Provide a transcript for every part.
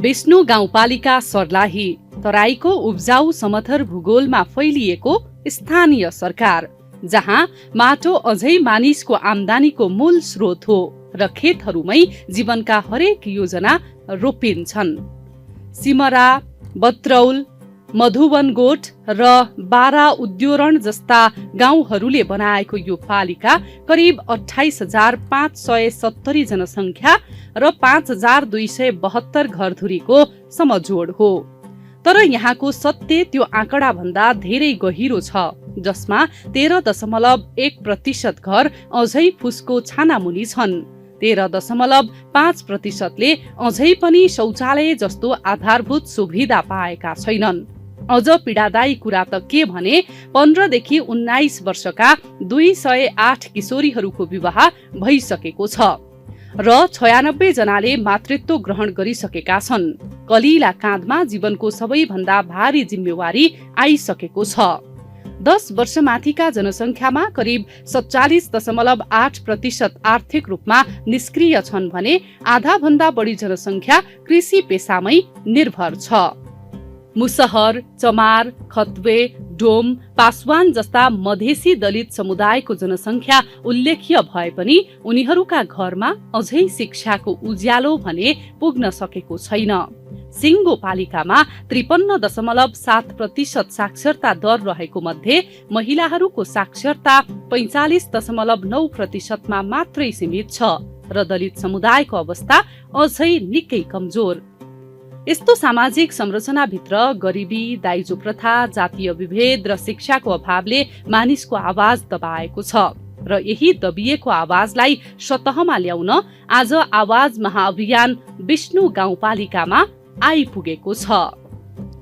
विष्णु गाउँपालिका सर्लाही तराईको उब्जाउ समथर भूगोलमा फैलिएको स्थानीय सरकार, जहाँ माटो अझै मानिसको आम्दानीको मूल स्रोत हो र खेतहरूमै जीवनका हरेक योजना रोपिन्छन्। सिमरा, बत्रौल, मधुवनगोठ र बारा उद्योरण जस्ता गाउँहरूले बनाएको यो पालिका करिब 28,570 जनसङ्ख्या र 5,272 घरधुरीको समजोड हो। तर यहाँको सत्य त्यो आँकडा भन्दा धेरै गहिरो छ, जसमा 13.1% घर अझै फुसको छानामुनि छन्। 13.5%ले अझै पनि शौचालय जस्तो आधारभूत सुविधा पाएका छैनन्। अझ पीडादायी कुरा त के भने 15 देखि 19 वर्षका 208 किशोरीहरूको विवाह भइसकेको छ र 96 जनाले मातृत्व ग्रहण गरिसकेका छन्। कलिला काँधमा जीवनको सबैभन्दा भारी जिम्मेवारी आइसकेको छ। 10 वर्षमाथिका जनसङ्ख्यामा करिब 47.8% आर्थिक रूपमा निष्क्रिय छन् भने आधा भन्दा बढी जनसङ्ख्या कृषि पेसामै निर्भर छ। मुसहर, चमार, खतवे, डोम, पासवान जस्ता मधेसी दलित समुदायको जनसङ्ख्या उल्लेख्य भए पनि उनीहरूका घरमा अझै शिक्षाको उज्यालो भने पुग्न सकेको छैन। सिङ्गो पालिकामा 53.7% साक्षरता दर रहेको मध्ये महिलाहरूको साक्षरता 45.9% मा मात्रै सीमित छ र दलित समुदायको अवस्था अझै निकै कमजोर। यस्तो सामाजिक संरचनाभित्र गरिबी, दाइजो प्रथा, जातीय विभेद र शिक्षाको अभावले मानिसको आवाज दबाएको छ र यही दबिएको आवाजलाई सतहमा ल्याउन आज आवाज महाअभियान विष्णु गाउँपालिकामा आइपुगेको छ।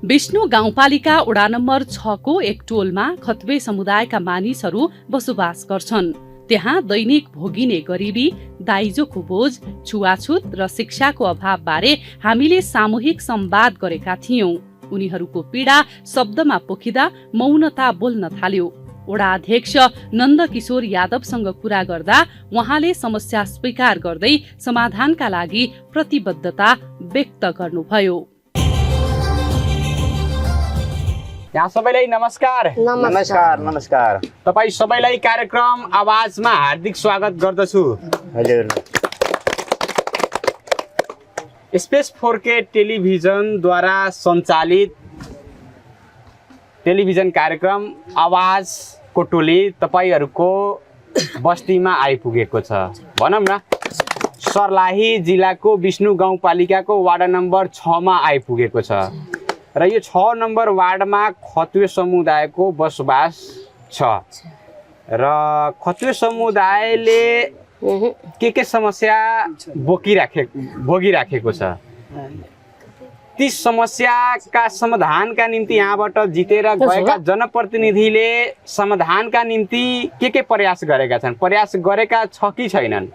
विष्णु गाउँपालिका वडा नम्बर 6 को एक टोलमा खतवे समुदायका मानिसहरू बसोबास गर्छन्। त्यहाँ दैनिक भोगिने गरिबी, दाइजोको बोझ, छुवाछुत र शिक्षाको अभाव बारे हामीले सामूहिक संवाद गरेका थियौं। उनीहरूको पीडा शब्दमा पोखिँदा मौनता बोल्न थाल्यो। वडा अध्यक्ष नन्दकिशोर यादवसँग कुरा गर्दा उहाँले समस्या स्वीकार गर्दै समाधानका लागि प्रतिबद्धता व्यक्त गर्नुभयो। यहाँ सबैलाई नमस्कार। नमस्कार नमस्कार। तपाईँ सबैलाई कार्यक्रम आवाजमा हार्दिक स्वागत गर्दछु। हजुर। स्पेस 4K टेलिभिजनद्वारा सञ्चालित टेलिभिजन कार्यक्रम आवाजको टोली तपाईँहरूको बस्तीमा आइपुगेको छ। भनौँ न, सर्लाही जिल्लाको विष्णु गाउँपालिकाको वार्ड नम्बर 6 मा आइपुगेको छ र यो 6 नम्बर वार्डमा खतवे समुदायको बसोबास छ र खतवे समुदायले के समस्या भोगिराखेको छ। ती समस्याका समाधानका निम्ति यहाँबाट जितेर गएका जनप्रतिनिधिले समाधानका निम्ति के प्रयास गरेका छन्, प्रयास गरेका छ कि छैनन्,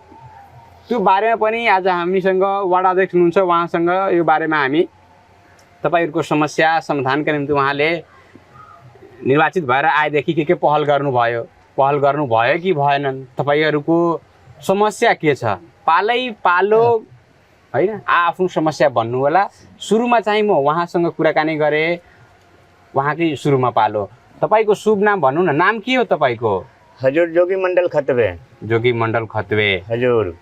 त्यो बारेमा पनि आज हामीसँग वार्ड अध्यक्ष हुनुहुन्छ। उहाँसँग यो बारेमा हामी तपाईहरुको समस्या समाधानका निम्ति उहाँले निर्वाचित भएर आएदेखि के पहल गर्नुभयो कि भएनन्, तपाईहरुको समस्या के छ, पालै पालो हैन आफ्नो समस्या भन्नु होला। सुरुमा चाहिँ म उहाँसँग कुराकानी गरे, उहाँकै सुरुमा पालो। तपाईको शुभ नाम भन्नु न, नाम के हो तपाईको? हजुर जोगी मण्डल खतवे। जोगी मण्डल खतवे। हजुर।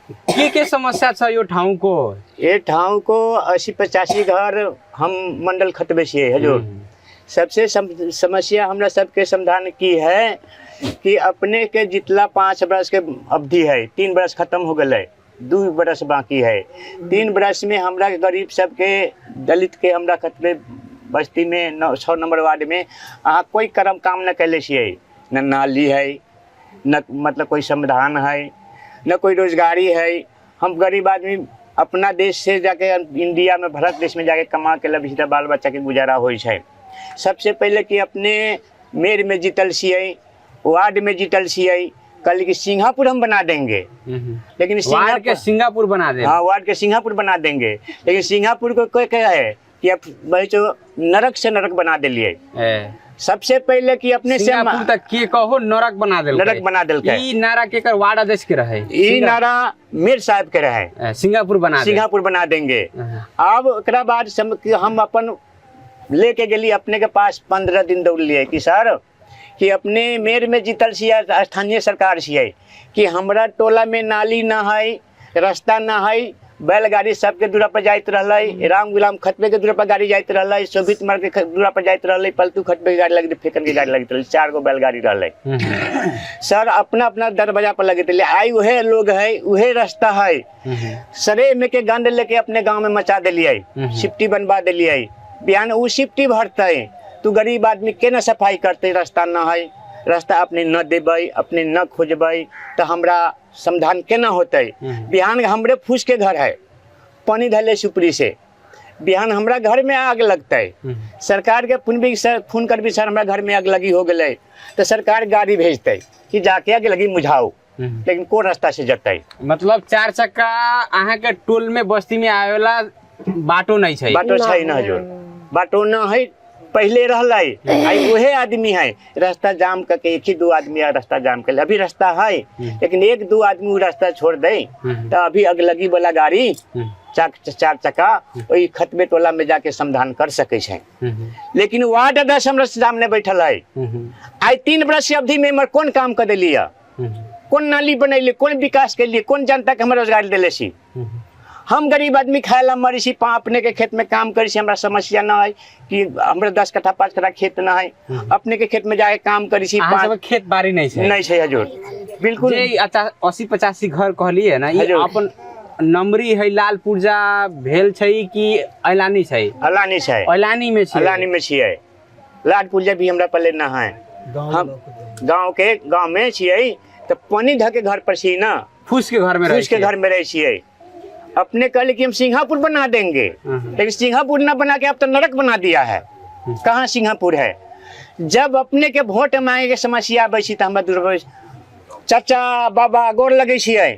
के समस्या छ यो ठाउँको? ये ठाउँ को 80-85 घर हम मंडल खतवे से हजुर। सबसे समस्या हमरा सबके समाधान की है कि अपने के जितला 5 बरस के अवधि है, 3 बरस खत्म हो गए, 2 बरस बाकी है। 3 बरस में हमरा गरीब सबके दलित के हमरा खतवे बस्ती में 6 नंबर वार्ड में कोई कर्म काम न कैले छिए, न नाली है, न मतलब कोई समाधान है, न कोई रोजगारी है। हम गरीब आदमी अपना देश से जाके इंडिया में भारत देश में जाके कमा के लबिता बाल बच्चा के गुजारा होई छै। सबसे पहले कि अपने मेयर में जीतल छिए, वार्ड में जीतल छिए, कल कि सिंगापुर हम बना देंगे, लेकिन वार्ड के सिंगापुर बना देंगे। हाँ, वार्ड के सिंगापुर बना देंगे, लेकिन सिंगापुर को कोई क्या है, कि अब भाई जो नरक से नरक बना दिलिए। सबसे पहले कि अपने से सिंगापुर तक के कहो नरक बना देल, नरक बना देल। ई नारा के कर वार्ड अध्यक्ष के रहे, ई नारा मीर साहब के रहे, सिंगापुर बना देंगे। अब एकरा बाद हम अपन लेके गेली अपने के पास 15 दिन दौड़ लिए कि सर कि अपने मेयर में जीतल छियै, स्थानीय सरकार छियै, कि हमरा टोला में नाली ना है, रास्ता ना है, बैलगाड़ी सबके दूरा पर जाइत रहलै, राम गुलाम खतबे के दूरा पर गाड़ी जाइत रहलै, शोभित मार्ग के दूरा पर जाइत रहलै, पलतू खतबे के गाड़ी लगी, फेकन के गाड़ी लगी, 4 गो बैलगाड़ी रहलै। सर अपना अपना दरवाजा पर लगे थे, आई उहे लोग है, उहे रास्ता है, सरे में के गंद लेके अपने गांव में मचा दिलिए, सिफ्टी बनवा दिलिए। बिहान उ सिफ्टी भरते, तू गरीब आदमी केना सफाई करते, रास्ता न है, रास्ता अपने न देबै, अपने न खोजबै तो हमरा समाधान केना होते। बिहान हमरे फूस के घर है, पानी धले सुपरी से, बिहान हमरा घर में आग लगते, सरकार के फोन कर भी सर हमरा घर में आग लगी हो गए, तो सरकार गाड़ी भेजते कि जाके आग लगी मुझाओ, लेकिन कोन रास्ता से जते। मतलब 4 चक्का अहाँ के टोल में बस्ती में आवेला बाटो नहीं छै, बाटो छै ना जो, बाटो न है, पहले रहलै, आई उहे आदमी है, रास्ता जाम करके 1-2 आदमी रास्ता जाम कर, अभी रास्ता है लेकिन 1-2 आदमी वो रास्ता छोड़ दे तो अभी अगलगी वाला गाड़ी 4 चक्का वही खतबे टोला में जाके समाधान कर सके छै। लेकिन वार्ड अध्यक्ष हमरा सामने बैठल है, आई 3 वर्ष अवधि में हमर कौन काम कर दिलिए, कौन नाली बनैले, कौन विकास के लिए, कौन जनता के हमरा रोजगार दिले छी। हम गरीब आदमी खाए ला मरी छी, अपने के खेत में काम करी छी, हमरा समस्या ना है कि हमरा 10 कट्ठा 5 कट्ठा खेत ना है, अपने के खेत में जाके काम करी छी। खेत बाड़ी नहीं छै, नहीं छै हजूर, बिल्कुल। 80-85 घर कहलिए ना, ये अपन नमरी है लाल पुर्जा भेल छै कि ऐलानी छै? ऐलानी छै, ऐलानी में छै, ऐलानी में छियै। लाल पुर्जा भी हमरा पहले ना है, हम गांव में छियै तो पानी धके घर पर छी ना, फूस के घर में रहे छियै। अपने कहले कि हम सिंगापुर बना देंगे, लेकिन सिंगापुर ना बना के अब तो नरक बना दिया है। कहाँ सिंगापुर है? जब अपने के वोट मांगे के समस्या आबै छी तो हमरा दूर चाचा बाबा गोर लगे छियै,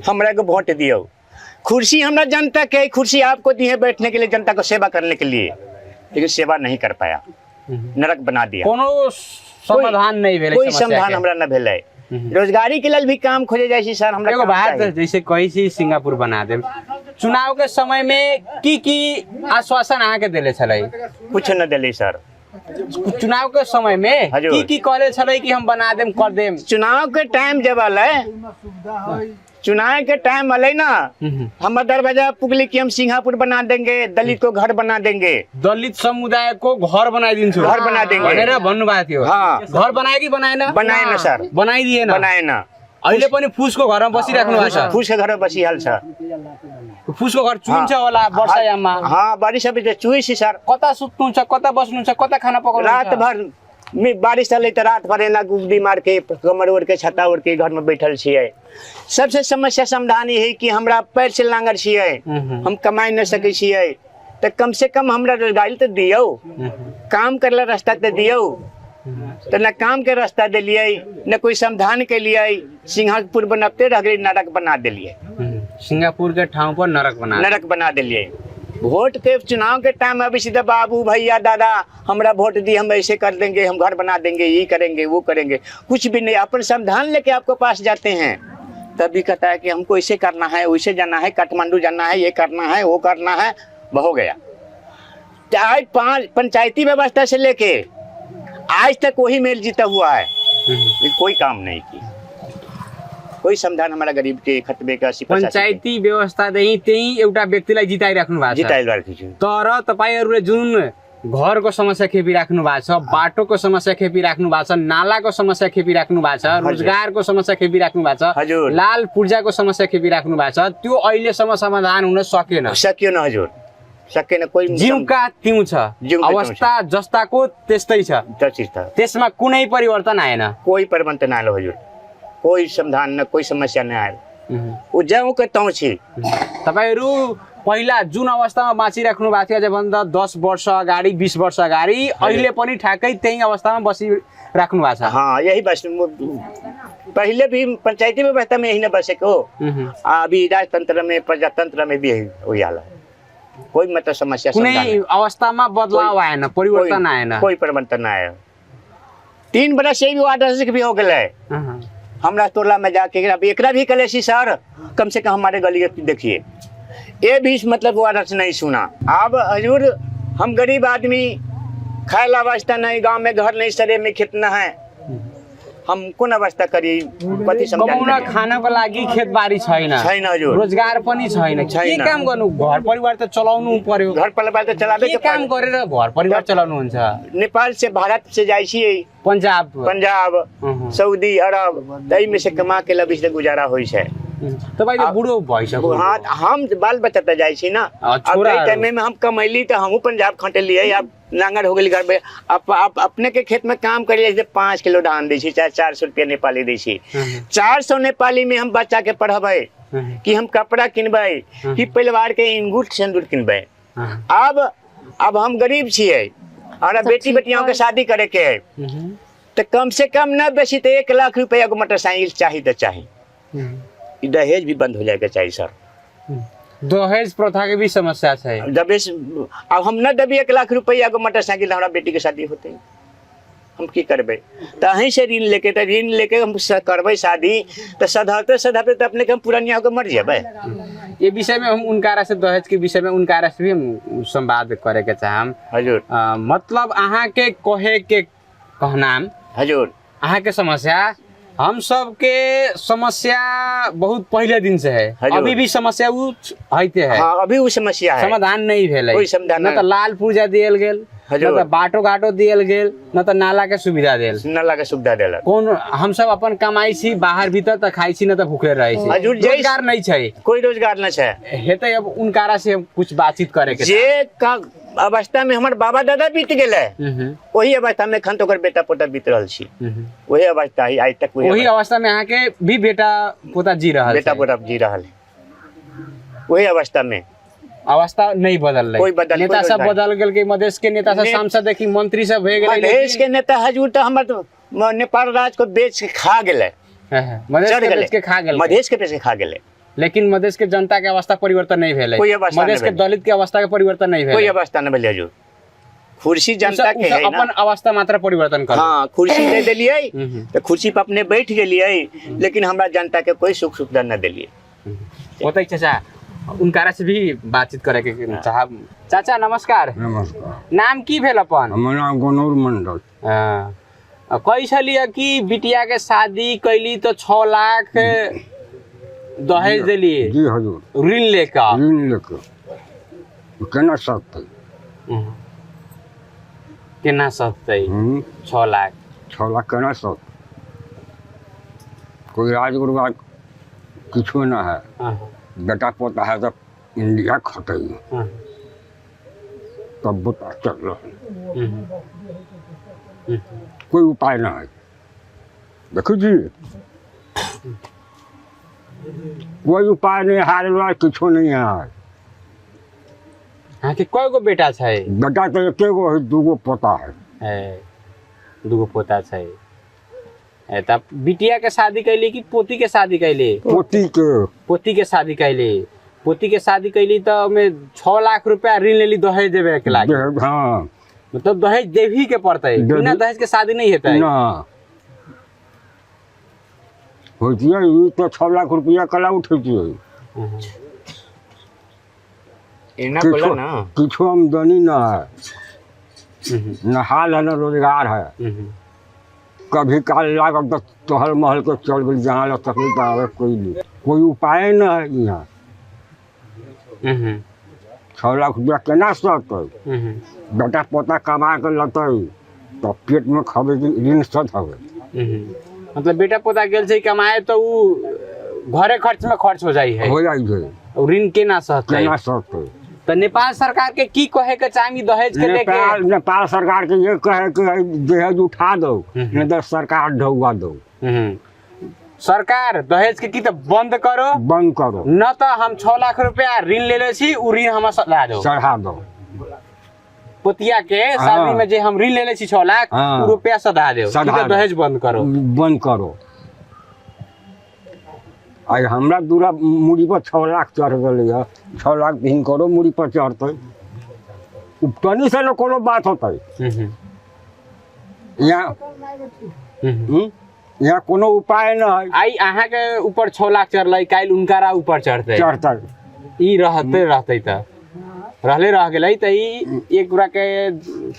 हमरा को वोट दियो। कुर्सी हमरा जनता के, कुर्सी आपको दी है बैठने के लिए, जनता को सेवा करने के लिए, लेकिन सेवा नहीं कर पाया, नरक बना दिया। कोनो समाधान नहीं भेलै, कोई समाधान हमरा न भेलै। रोजगारी के लिए भी काम खोजे जाय छी सर, हमरा एगो बात जैसे कही छी सिंगापुर बना देब, चुनाव के समय में की आश्वासन अहाँ के देले छलै? कुछ न देले सर। चुनाव के समय में की कहले छलै कि हम बना देम, कर देम? चुनाव के टाइम जब आले, चुनाव के टाइम आले ना, हम दरवाजा पुगली कि हम सिंगापुर बना देंगे, दलित को घर बना देंगे, दलित समुदाय को घर बनाई दिन्छु, घर बना देंगे भन्नु भएको थियो। हाँ, घर बनाए कि बनाएन? बनाएन सर, बनाइदिएन, बनाएन। अहिले पनि फुसको घरमा बसिराख्नु भएको छ, फुसको घरमा बसिहाल्छ। फुसको घर चुइन्छ होला वर्षायाममा? हाँ, बारिश अभी त चुइछ सर। कता सुत्नुहुन्छ, कता बस्नुहुन्छ, कता खाना पकाउनुहुन्छ? रात भर में बारिश चले तो रात भर एना गुड्डी मार के, कमर ओढ़ के, छत्ता ओढ़ के घर में बैठल छियै। सबसे समस्या समाधान है कि हमरा पैर से लांगर छियै, हम कमाई न सकै छियै, तो कम से कम हमरा रोजगारी तो दियो, काम करला रास्ता तो दियो, तो न काम के रास्ता दिलिए, न कोई समाधान के लिए। सिंगापुर बनते रह गई, नरक बना दिलिए, सिंगापुर के ठाव पर नरक बना दिलिए। वोट के चुनाव के टाइम अभी सीधा बाबू भैया दादा हमरा वोट दी, हम ऐसे कर देंगे, हम घर बना देंगे, ये करेंगे वो करेंगे, कुछ भी नहीं। अपन समाधान लेके आपको पास जाते हैं, तभी कहता है कि हमको ऐसे करना है, वैसे जाना है, काठमांडू जाना है, ये करना है, वो करना है, हो गया। आज 5 पंचायती व्यवस्था से लेके आज तक वही मेल जीता हुआ है, कोई काम नहीं की, कोई समाधान हमारा गरीब के खतबे का। पंचायती व्यवस्था देखि त्यही एउटा व्यक्तिलाई जिताइराख्नु भएको छ, तर तपाईहरुले जुन घरको समस्या खेपिराख्नु भएको छ, बाटोको समस्या खेपिराख्नु भएको छ, नालाको समस्या खेपिराख्नु भएको छ, रोजगारको समस्या खेपिराख्नु भएको छ, लाल पूर्जाको समस्या खेपिराख्नु भएको छ, त्यो अहिलेसम्म समाधान हुन सकेन हजुर, सकेन। कोही जिउका तिउ छ, अवस्था जस्ताको त्यस्तै छ, त्यसमा कुनै परिवर्तन आएन, कोही परिवर्तन आएन हजुर, कोही समाधान न, कोही समस्या न आएन, उ जाउँ के तौ छी। तपाईहरु पहिला जुन अवस्थामा बाँचिराख्नु भएको थियो, अझभन्दा 10 वर्ष अगाडि 20 वर्ष अगाडि, अहिले पनि ठ्याक्कै त्यही अवस्थामा बसिराख्नु भएको छ। हाँ, यही बस पहले भी पंचायती व्यवस्था में यही न बसेको, अभी राजतंत्र में प्रजातंत्र में भी वही हाल है। कोई मतलब समस्या कुनै समाधान नहीं। अवस्थामा बदलाव आएन, परिवर्तन आएन। कोई परिवर्तन ना आया। 3 बरस से भी वार्ड अध्यक्ष भी हो गए हमरा टोला में जाके अब एकरा भी कले सी सर कम से कम हमारे गली देखिए ये भी मतलब वार्ड अध्यक्ष नहीं सुना। अब हजूर हम गरीब आदमी खाए अवस्था नहीं, गांव में घर नहीं, सरे में खेत न है, हम कौन अवस्था करी कति कमाउन खानको लागि खेतबारी छैन, छैन हजुर, रोजगार पनि छैन, के काम गर्नु? घर परिवार त चलाउनु पर्यो। घर परिवार त चलाबे के काम गरेर घर परिवार चलाउनु हुन्छ? नेपाल से भारत से जाइ छियै, पंजाब सऊदी अरब, तई में से कमा के लबिस गुजारा होइ छै। तपाईले बुढो भइसक्यो। हाँ, हम बाल बच्चा त जाइ छी ना। अब टाइम में हम कमैली त हमहू पंजाब खटेलिए। अब नांगर हो गेली घर में, अब अपने के खेत में काम करिए, जैसे 5 किलो धान दै छी, चाहे 400 रुपया नेपाली दै छी। 400 नेपाली में हम बच्चा के पढ़बै कि हम कपड़ा किनबै कि परिवार के इंगूठ सिंदूर किनबै। अब हम गरीब छियै और बेटी बेटियों के शादी करे के है तो कम से कम न बेसी तो 1 लाख रुपया को मोटरसाइकिल चाहिए तो चाहिए। दहेज भी बंद हो जाएगा चाहिए सर। दहेज प्रथा के भी समस्या है। दहेज अब हम न देबी 1 लाख रुपया को मोटरसाइकिल, हमारा बेटी के शादी होते हम की करबे? तो अहीं से ऋण लेके हम करबे शादी तो सधाते तो अपने के हम पुरानिया होकर मर जाबे। ये विषय में हम उनकारा से दहेज के विषय में उनकारा से भी हम संवाद करे के चाहम हजुर। मतलब अहाँ के कहे के कहनाम हजुर, अहाँ के समस्या हम सब के समस्या बहुत पहले दिन से है, अभी भी समस्या है। हाँ, अभी वो समस्या है, समाधान नहीं भेल। कोई समाधान न तो लाल पूर्जा दियल गेल, न तो बाटो घाटो दियल गेल, न तो नाला के सुविधा दियल, नाला के सुविधा देला। कौन हम सब अपन कमाई छी, बाहर भीतर त खाई छी, न तो भूखे रहे छी। रोजगार नहीं छै, कोई रोजगार न छै। हेतै अब उनकारा से कुछ बातचीत करे के। जे का अवस्था में हमार बाबा दादा बीत गेले, वही अवस्था में खन तो कर बेटा पोता बीत रहल छी। वही अवस्था है आज तक। वही अवस्था में अहाँ के भी बेटा पोता जी रहल, बेटा पोता जी रहल, वही अवस्था में। अवस्था नहीं बदल रही। नेता सब बदल गेल के, मधेश के नेता सब सांसद देखी मंत्री सब भए गेलै। मधेश के नेता हजुर तो हमर नेपाल राज को बेच के खा गेले, मधेश के बेच के खा गेल, मधेश के बेच के खा गेले। लेकिन मधेश के जनता के अवस्था परिवर्तन नहीं भेलै, मधेश के दलित के अवस्था के परिवर्तन नहीं भेलै, कोई अवस्था नहीं भेलै हजुर। कुर्सी जनता के है ना, अपन अवस्था मात्र परिवर्तन कर। हाँ, कुर्सी दे देलिए तो कुर्सी पे अपने बैठ गेलिए, लेकिन हमरा जनता के कोई सुख सुविधा न देलिए। होतै चाचा, उनकारा से भी बातचीत करे के चाहब। चाचा नमस्कार। नमस्कार। नाम की भेल अपन? हमर नाम गनौर मंडल। कही छलिए कि बिटिया के शादी कैली तो 6 लाख दहेज दिलिए। जी हजुर। ऋण लेकर केना सकतै? केना सकतै? 6 लाख 6 लाख केना सकतै? कोई राजगुरुआ किछो ना है, बेटा पोता है तो इंडिया खटे तब बता चल रहा, कोई उपाय ना है। देखो जी, कोई उपाय नहीं, हार किछो नहीं है। हाँ कि कोई गो बेटा छै? बेटा तो एके गो है, 2 गो पोता है। 2 गो पोता छै। तब बिटिया के शादी कैली कि पोती के शादी कैली? पोती के शादी कैली। पोती के शादी कैली तो में 6 लाख रुपया ऋण लेली दहेज देवे के लागी। हाँ, मतलब दहेज देवी के पड़ते, बिना दहेज के शादी नहीं होता है ना। होतिए तो 6 लाख रुपया कला उठेतिए। इना बोला ना, किछो आमदनी ना है, न हाल है न रोजगार है। कभी काल लागल तो तोहल महल के चल गई, जहाँ लग तकलीफ आवे कोई नहीं, कोई उपाय न है यहाँ। 6 लाख रुपया केना सतै? बेटा पोता कमा के लतै तो पेट में खबे ऋण सत हवे। मतलब बेटा पोता गेल छै कमाए तो उ घरे खर्च में खर्च हो जाई है, हो जाई है। ऋण केना सहतै? केना सहतै? तो नेपाल सरकार के की कहे के चाही दहेज के लेके? नेपाल सरकार के ये कहे कि दहेज उठा दो, नहीं तो सरकार ढौआ दो। सरकार दहेज के की तो बंद करो, न तो हम 6 लाख रुपया ऋण ले छी, उ ऋण हम चढ़ा दो। पोतिया के शादी में जे हम ऋण ले छी 6 लाख, उ रुपया सधा दो, दहेज बंद करो। आई हमरा दूरा मूड़ी पर 6 लाख चढ़ गए है 6 लाख दिन करो मूड़ी पर चढ़ते तनी से न कोनो बात होता यहाँ यहाँ कोनो उपाय न है आई अहाँ के ऊपर 6 लाख चढ़ले काल उनकारा ऊपर चढ़ते चढ़ता ई रहते त रहले रह गेलै त ई एक गुरा के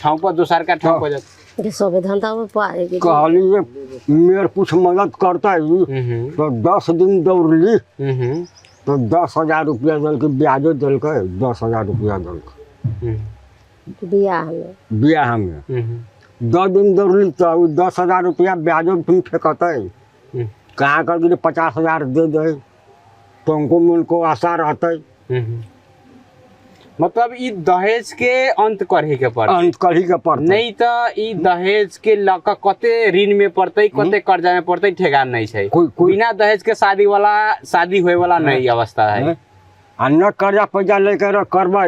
ठाउँ पर दोसर का ठाउँ पर जात संविधान पाए कहली मेयर कुछ मदद करता है तो 10 दिन दौड़ ली तो 10,000 रुपया दल के ब्याजो दल के 10,000 रुपया दल के ब्याह में 10 दिन दौड़ ली तो 10,000 रुपया ब्याजो तुम फेंकते कहाँ कर 50,000 दे दे तो उनको आशा रहते मतलब ई दहेज के अंत करही के पड़त अंत करही के पड़त नहीं तो ई दहेज के लक कते ऋण में पड़ते कते कर्जा में पड़ते ठेकान नहीं छै बिना दहेज के शादी होए वाला नहीं अवस्था है आ न कर्जा पैसा लेकर करबै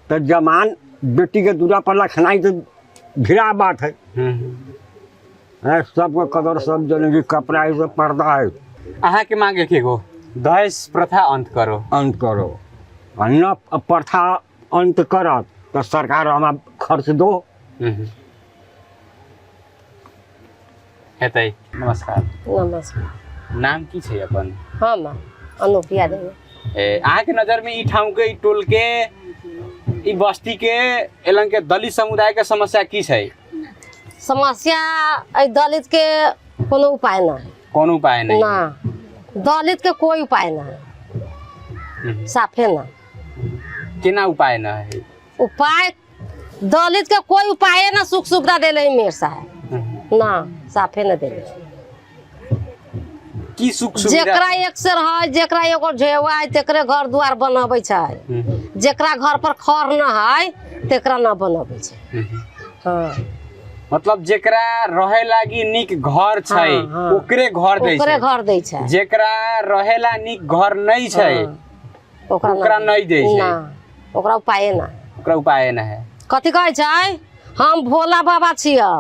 तो जमान बेटी के दूरा पर लखनाई तो भिड़ा बात है सबको कदर सब जन की कपड़ा है सब पर्दा है अहाँ के मांगे के गो दहेज प्रथा अंत करो आ न प्रथा अंत करत तो सरकार हमारा खर्च दो हेतै नमस्कार नमस्कार नाम की छै अपन हम अनुप्रिया देवी अहाँ के नजर में ई ठाउँ के ई टोल के ई बस्ती के एलन के दलित समुदाय के समस्या की छै समस्या दलित के कोनो उपाय नहीं कोनो उपाय नहीं ना दलित के कोई उपाय नहीं साफे ना केना उपाय न है उपाय दलित के कोई उपाय ना सुख सुविधा देले मेयर साहब ना साफे न देले की सुख सुविधा जेकरा एक से है जेकरा एगो ढेवा है तेकरे घर द्वार बनाबै छै जेकरा घर पर खर न है तेकरा न बनाबै छै हाँ मतलब जेकरा रहे लागी निक घर छै ओकरे घर दै छै ओकरे घर दै छै जेकरा रहेला निक घर नहीं छै ओकरा नहीं दै छै ओकरा उपाय ना ओकरा उपाय ना है कथी कहै छै हम भोला बाबा छियै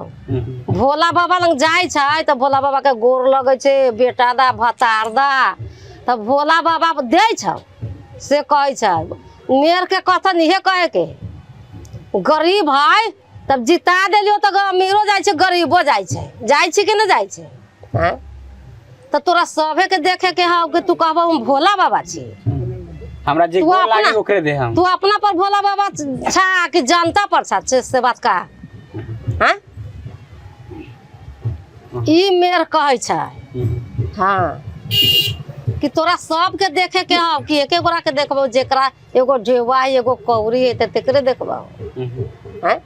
भोला बाबा लग जाय छै त भोला बाबा के गोर लगै छै बेटा दा भतार दा त भोला बाबा दै छै से कहै छै मेयर के कथन इहे कहे के गरीब है तब जिता देलियो त अमीरो जाय छै गरीबो जाय छै कि न जाय छै हैं त तोरा सभे के देखे के हौ कि तू कहबो हम भोला बाबा छी हमरा जे गोर लागी ओकरे दे हम तू अपना पर भोला बाबा छा कि जनता पर छा से बात का हैं ई मेयर कहै छै हाँ कि तोरा सब के देखे के हौ कि एके गोरा के देखबो जेकरा एगो ढेवा है एगो कौरी है त तेकरे देखबो हैं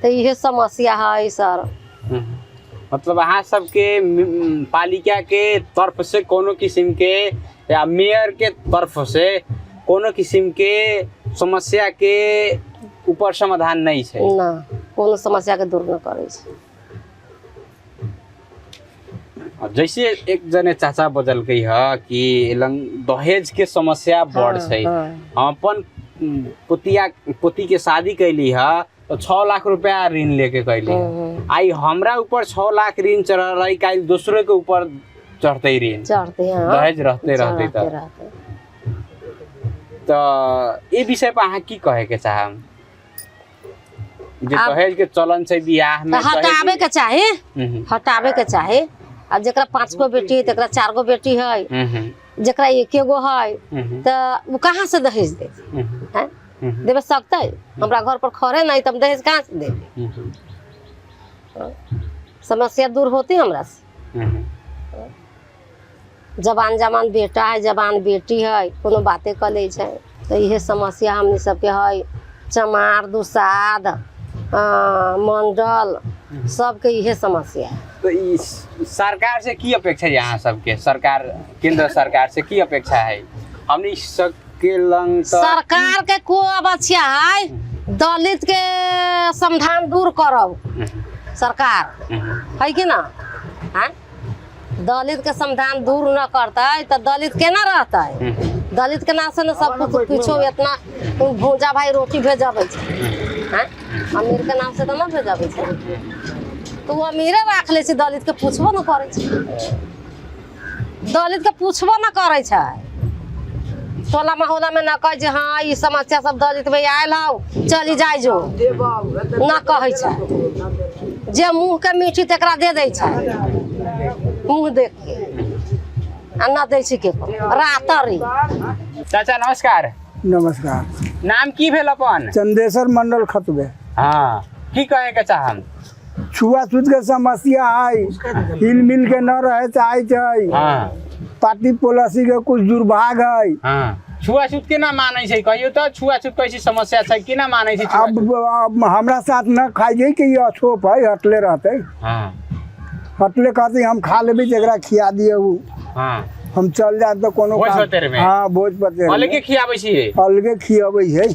तो ये समस्या है सर मतलब अहाँ सबके पालिका के तरफ से कोनो किस्म के या मेयर के तरफ से कोनो किस्म के समस्या के ऊपर समाधान नहीं छै ना कोनो समस्या के दूर न करे छै जैसे एक जने चाचा बदल गई है कि दहेज के समस्या बढ़ छै हम अपन पोती के शादी कैली है तो 6 लाख रुपया ऋण लेके कैली आई हमरा ऊपर 6 लाख ऋण चढ़ल काल दूसरे के ऊपर चढ़ते ऋण दहेज रहते तो ये विषय पर अहाँ की कहे के चाहम जे दहेज के चलन छै बियाह में हटावे के चाहे अब जेकरा 5 गो बेटी है तेकरा 4 गो बेटी है जेकरा 1 गो है तो वो कहाँ से दहेज दे हैं देवे सकता है हमरा घर पर खरे नहीं तब दहेज कहाँ से दे समस्या दूर होती हमरा से जवान जवान बेटा है जवान बेटी है कोनो बातें कर ले छै तो यह समस्या हमनी सबके है चमार दुसाद मंडल सबके यह समस्या है तो सरकार से की अपेक्षा है यहाँ सबके सरकार केंद्र सरकार से की अपेक्षा है हमनी सबके लंग सरकार के को अपेक्षा है दलित के समाधान दूर करब सरकार है कि ना है दलित के समाधान दूर न करता है तो दलित केना रहता है दलित के नाम से न सब कुछ पीछो इतना भूजा भाई रोटी भेजबे है अमीर के नाम से तो ना भेजबे तू अमीरे राख ले छी, दलित के पूछबो न करे छी, दलित के पूछबो न करे छै। टोला मोहल्ला में न कहे हाँ ई समस्या सब दलित में आयल हौ चली जाय जो न कहे छै। जे मुंह के मीठी तकरा दे दै छै, मुंह देख के आ न दै छी के रातरी। चाचा नमस्कार। नमस्कार। नाम की भेल अपन? चंदेश्वर मंडल खतबे। हाँ की कहे के चाहम? छुआछूत के समस्या है, हिल मिल के न रहे चाहे छै। हाँ पार्टी पॉलिसी के कुछ दुर्भाग है। हाँ छुआछूत के ना माने छै, कहियो तो छुआछूत कैसी समस्या छै कि ना माने छै? अब हमरा साथ न खाइए कि ये अछोप है, हटले रहते। हाँ हटले कहते हम खा लेबे जरा खिया दिए उ, हाँ हम चल जाए तो कोनो भोज काम। पतेर में? हाँ भोज पतेर में। अलगे खियाबै छियै? अलगे खियाबै है।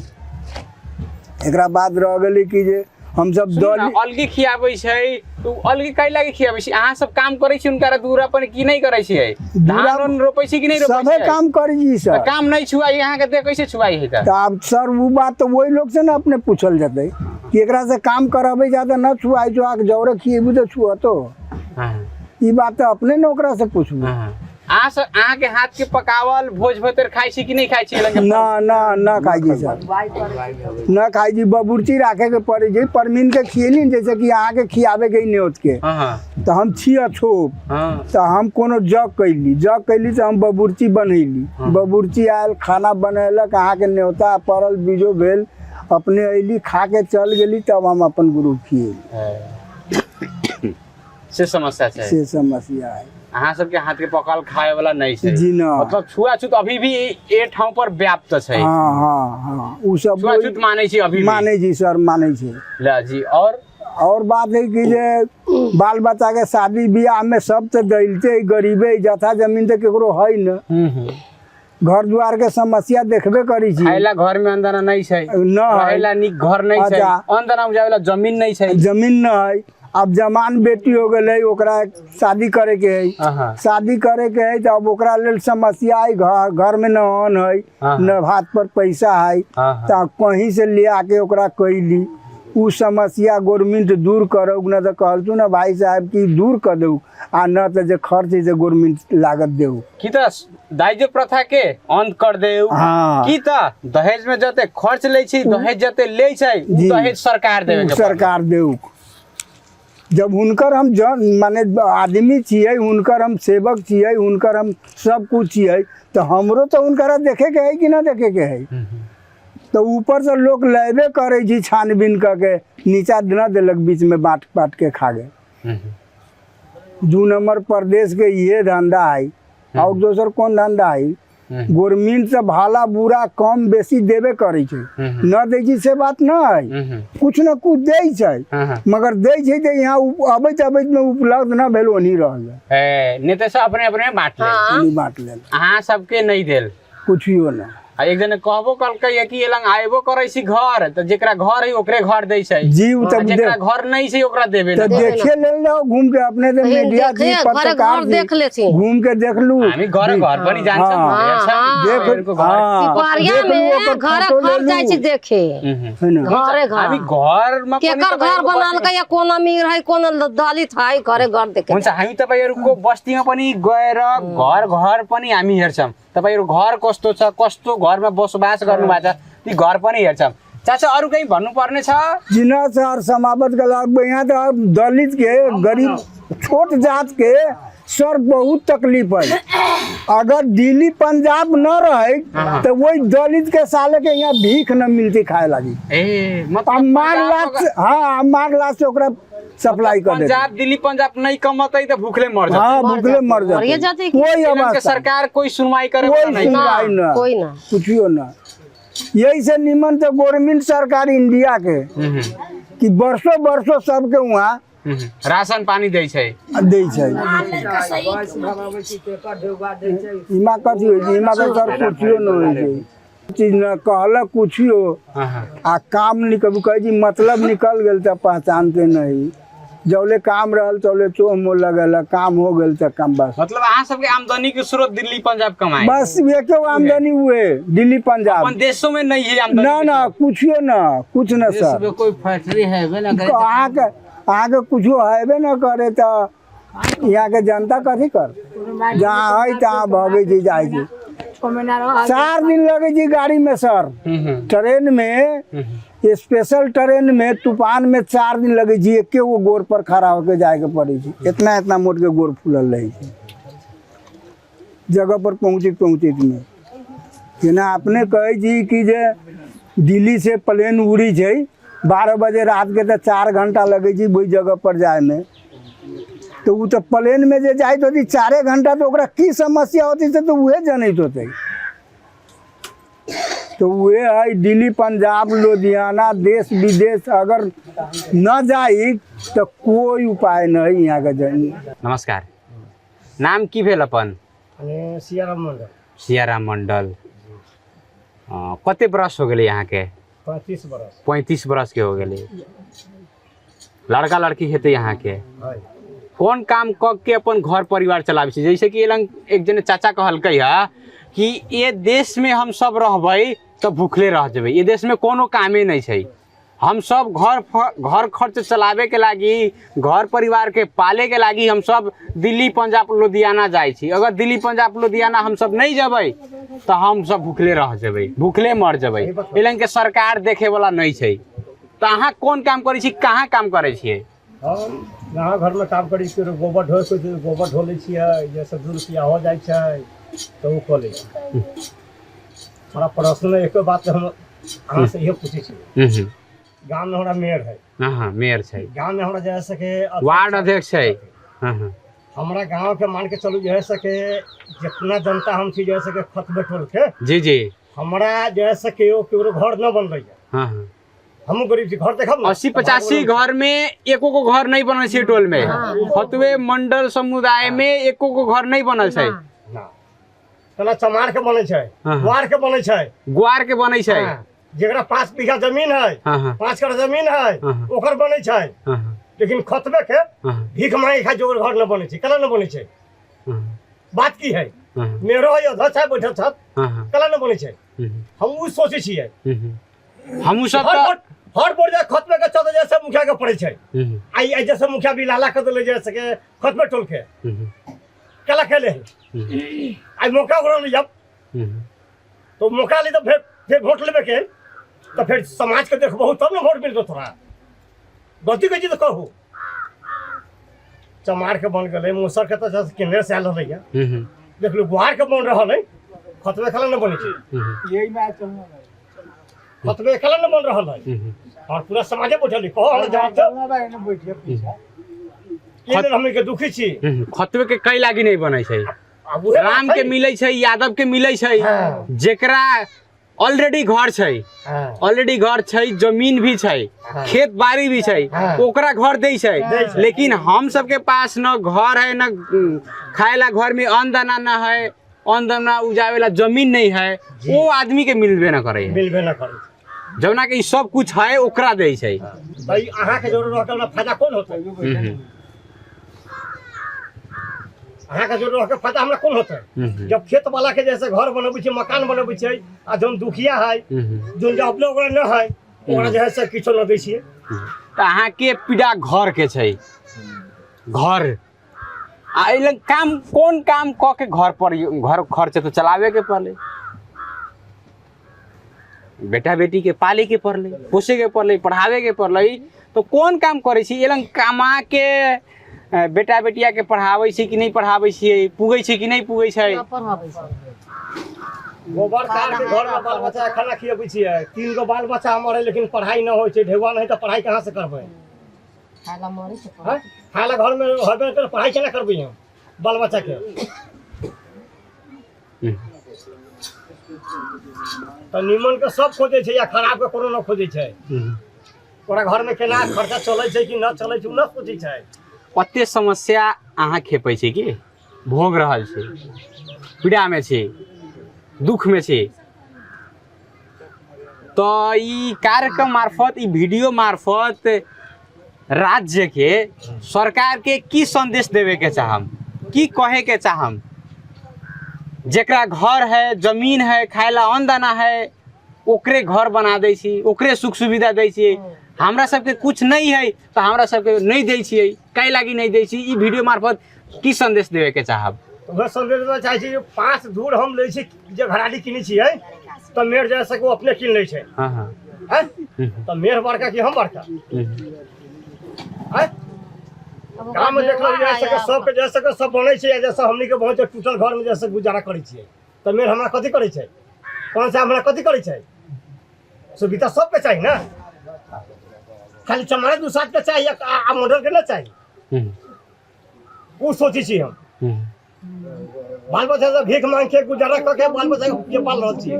एकरा बाद रह गेली कि जे हम सब दल अलगे खियाबै छै, तो अलगे कै लागे खियाबै छी? अहाँ सब काम करै छी उनका दूरा पर की नहीं करै छियै? धान उन रोपै छी कि नहीं रोपै सबे छियै? काम करी जी सर। तो काम नहीं छुआई यहाँ के दे कैसे छुआई है? तो अब सर वो बात तो वही लोग से ना अपने पूछल जाते कि एकरा से काम कराबे ज्यादा न छुआई जो आके जौरे खिएबू तो छुआ तो ई बात तो अपने न ओकरा से पूछबू। अहाँ के हाथ के पकावल भोज भतेर खाई छी कि नहीं खाई छी? ना ना ना खाई जी सर, ना खाई जी। बबुर्ची राखे के पड़े जी, परमीन के खिएली जैसे कि अहाँ के खियाबे के न्योत के, तो हम छिया छोप तो हम कोनो जग कैली तो हम बबुर्ची बनैली। बबुर्ची आयल खाना बनैलक, अहाँ के न्योता पड़ल बीजो भेल, अपने अली खा के चल गेली, तब हम अपन ग्रुप खिएली। से समस्या छै? से समस्या है। अहाँ सबके हाथ के पकाल खाए वाला नहीं छै जी ना। मतलब छुआछूत अभी भी ए ठाव पर व्याप्त छै? हाँ हाँ हाँ उ सब छुआछूत माने छी अभी? माने जी सर, माने छी। ला जी। और बात है कि जे बाल बच्चा के शादी ब्याह में सब तो दैलते गरीबे, जथा जमीन तो केकरो है न, घर द्वार के समस्या देखबे करी छी। खाइला घर में अंदर नहीं छै, रहेला निक घर नहीं छै, अंदर में जावेला जमीन नहीं छै, जमीन न है। अब जवान बेटी हो गई, ओकरा शादी करे के है, शादी करे के है तो अब ओकरा लेल समस्या है। घर में न अन्न है, न हाथ पर पैसा है, तो कहीं से ले आके ओकरा कैली। उ समस्या गवर्नमेंट दूर करो, न तो कहलू ना भाई साहब की दूर कर दो, आ न तो जे खर्च है गवर्नमेंट लागत दे की तो दाइजो प्रथा के अंत कर दे। हाँ की तो दहेज में जते खर्च ले छी, दहेज जते ले छै दहेज सरकार देवे के, सरकार दे। जब हुनकर हम जन माने आदमी छिए, हुनकर हम सेवक छिए, हुनकर हम सब कुछ छिए, तो हमरो तो हुनकरा देखे के है कि ना देखे के है। तो ऊपर से लोग लेबे करे जी छानबीन करके, नीचा न देलक, बीच में बांट बांट के खा गए। 2 नंबर प्रदेश के ये धंधा है, और दोसर कौन धंधा है? गवर्नमेंट से भाला बुरा कम बेसी देवे करे छै, न दे छी से बात न है, कुछ न कुछ दे छै, मगर दे छै तो यहाँ अबैत में उपलब्ध न भेल, ओनी रह गए। नेता सब अपने अपने बांट ले, अहाँ सबके नहीं देल कुछियो न। एक जने कहबो कलकै कि एलंग आइबो करै छी घर, तो जेकरा घर है ओकरे घर दै छै जी, तब जेकरा घर नहीं छै ओकरा देबे तो देखे ले जाओ घूम के, अपने से मीडिया जी पत्रकार देख ले छी, घूम के देख लू। हामी घर पनि जान्छ, देख पिपरिया में घर जाय छी देखे, घरे घर। हामी घरमा केकर घर बनाल के, या कोन अमीर है कोन दलित है, घरे घर देखे। हुन्छ हामी तपाईहरुको बस्तीमा पनि गएर घर पनि हामी हेर्छौं, तपाईहरु घर कस्तो छ, कस्तो घरमा बसोबास गर्नु भएको छ, ती घर पनि हेर्छौं। चाचा अरु कहीं भन्नु पर्ने छ? जिना सर समापत का लाभ यहाँ तो दलित के गरीब छोट जात के सर बहुत तकलीफ है। अगर दिल्ली पंजाब न रहे तो वही दलित के साले के यहाँ भीख न मिलती खाए लगी। मार से ओकरा सप्लाई कर पंजाब दिल्ली पंजाब नहीं कमतै तो भूखले मर जाते। हाँ भूखले मर जाते। कोई अवस्था सरकार कोई सुनवाई करे, कोई ना कुछ ना। यही से निमन तो गवर्नमेंट सरकार इंडिया के कि बरसों सबके वहाँ राशन पानी दै छै। इमा कथी होइ छै, इमा तो सर कुछियो न होइ छै, चीज न कहला कुछियो आ काम निकल कहे जी मतलब निकल गेल त पहचानते नहीं, जौले काम रहल तौले चोह मोह लगल, काम हो गेल त काम बस। मतलब अहाँ सबके आमदनी के स्रोत दिल्ली पंजाब कमाए? बस एके आमदनी हुए दिल्ली पंजाब, अपन देशों में नहीं है आमदनी? ना कुछियो ना, कुछ न सर। कोई फैक्ट्री है अहाँ के आगे कुछो हेबे न करे तो यहाँ के जनता कथी कर, जहाँ है तहाँ भगे जी जाए जी। 4 दिन लगे जी गाड़ी में सर, ट्रेन में, स्पेशल ट्रेन में तूफान में 4 दिन लगे जी। एक वो गोर पर खड़ा होके जाए के पड़ी जी। इतना मोट के गोर फूलल रही जी जगह पर पहुँची में। जेना अपने कहे जी कि जे दिल्ली से प्लेन उड़ी है 12 बजे रात के, तो 4 घंटा लगे जी वही जगह पर जाए में। तो वो तो प्लेन में जे जाए तो 4 घंटा, तो ओकरा की समस्या होती से तो वह जनित होते। तो वह है दिल्ली, पंजाब, लुधियाना, देश विदेश अगर न जाई तो कोई उपाय नहीं यहाँ का जानी। नमस्कार, नाम की भेल अपन? सियाराम मंडल। सियाराम मंडल। कते बरस हो गए यहाँ के? 35 बरस। 35 बरस के हो गए। लड़का लड़की हेते यहाँ के? कौन काम क के अपन घर परिवार चलावे छी? जैसे कि एक जने चाचा कहलकै है कि ये देश में हम सब रहबै तो भूखले रह जेबै, ये देश में कोनो कामे नहीं छै। हम सब घर खर्च चलावे के लागी, घर परिवार के पाले के लागी हम सब दिल्ली, पंजाब, लुधियाना जाए छी। अगर दिल्ली, पंजाब, लुधियाना हम सब नहीं जेबै तो हम सब भूखले रह जेबै, भूखले मर जेबै। एलन के सरकार देखे वाला नहीं छै। तो अहाँ कौन काम करै छी, कहाँ काम करै छियै? हम गाँव घर में काम करी, फिर गोबर ढो लै छियै। जैसे 2 रुपया हो जाइ छै तो वो कऽ लै छियै। थोड़ा पर्सनल एक बात हम अहाँ से ये पूछे छी। गाँव में हमारा मेयर है। हाँ, मेयर छै। गाँव में हमारा जैसे के वार्ड अध्यक्ष छै। हमारा गाँव के मान के चलू जैसे के जितना जनता हम छी, जैसे के खत बैठल के जी हमारा जैसे के घर न बन रही है। हम गरीब छी, घर देखब 80-85 घर में एको को घर नहीं बनल छै। टोल में खतवे मंडल समुदाय में एको को घर नहीं बनल छै। तना चमार के बने छै, गुआर के बने छै, गुआर के बने छै। जेकरा 5 बीघा जमीन है, 5 करोड़ जमीन है, ओकर बने छै। लेकिन खतबे के भीख मांगे खा जोगर घर न बने छै। कला न बने छै? बात की है? मेरो है अध्यक्ष है बैठल छत, कला न बने छै? हम उ सोचे छियै। हम सब हर बोर्ड खतबे के चलते जैसे मुखिया के पड़े छै। आई जैसे मुखिया भी लाला कर देले जैसे के खतबे टोल के कला खेले आई मौका ओकरा जब तो मौका ली तो फिर वोट लेबे के, तो फिर समाज के देखबहु तब न वोट मिलतो। तोरा गलती कही तो कहू। चमार के बन गए, मुसर के तो जैसे केंद्र से आयल रही, देख लो गुहार के बन रहा है, खतबे खला न बने छै। खतबे खला न बन रहा है और पूरा समाजे बैठल कहो हम जवाब दो। हमनी के दुखी छी। खतवे के कई लागी नहीं बने छै। राम के मिले छै, यादव के मिले छै। जेकरा ऑलरेडी घर छै, ऑलरेडी घर छै, जमीन भी छै, खेत बाड़ी भी छै, ओकरा घर दे छै। लेकिन हम सबके पास न घर है, न खाएला घर में अन्न दाना न है, अन्न दाना उजावेला जमीन नहीं है, वो आदमी के मिलबे न करे। जौना के सब कुछ है ओकरा दे छै। भाई अहाँ के जरूर रहल फायदा कौन होतै? अहाँ के जरूर रहल फायदा हमरा कौन होतै? जब खेत वाला के जैसे घर बनबै छै, मकान बनबै छै, आ जौन दुखिया है, जौन जो अपने ओकरा न है, ओकरा जैसे किछो न दै छियै। त अहाँ के पीड़ा घर के छै। घर आ एलन काम कौन काम क के घर पर घर खर्च तो चलावे के पड़ले, बेटा बेटी के पाले के पड़ले, पोसे के पड़ले, पढ़ावे के पड़ले। तो कौन काम करे छी? एलन कमा के बेटा बेटिया के पढ़ावे छी कि नहीं पढ़ावे छी, पुगे छी कि नहीं पुगे छै? गोबर काट के घर में बाल बच्चा खाना खियाबै छियै। 3 गो बाल बच्चा हमर है, लेकिन पढ़ाई न होइ छै। ढेउआ नहीं तो पढ़ाई कहाँ से करबै? खाला घर में हबे तो पढ़ाई केना करबै हम बाल बच्चा के? तो निमन के सब खोजे छै या खराब के कोनो न खोजे छै। ओकरा घर में केना खर्चा चलै छै कि न चलै छै उ न सोचै छै। कते समस्या अहाँ खेपै छै कि भोग रहल छै, पीड़ा में छै, दुख में छै। तो ई कार्यक्रम मार्फत, ई वीडियो मार्फत राज्य के सरकार के की संदेश देवे के चाहम, की कहे के चाहम? जेकरा घर है, जमीन है, खाएला अन्न दाना है, ओकरे घर बना दै छी, ओकरे सुख सुविधा दै छी। हमरा सबके कुछ नहीं है तो हमरा सबके नहीं दै छियै काहे लागी नहीं दै छी ई वीडियो मार्फत की संदेश देवे के चाहब वह संदेश देना चाहे छी 5 धूर हम ले छी जे घराली किनै छियै तो मेर जा सके अपने किन ले छै हां हां हैं तो मेर बड़का कि हम बड़का हैं काम में देखल जा सके सब के जा सके सब बनै छै जैसे हमनी के बहुत टूटल घर में जैसे गुजारा करै छियै तो मेर हमरा कथि करै छै कौन सा हमरा कथि करै छै सुविधा सब पे चाहिए ना खाली चमारे दू साथ पे चाहिए आ मॉडल के ना चाहिए वो सोची छी हम बाल बच्चा से भीख मांग के गुजारा करके बाल बच्चा के पाल रहल छी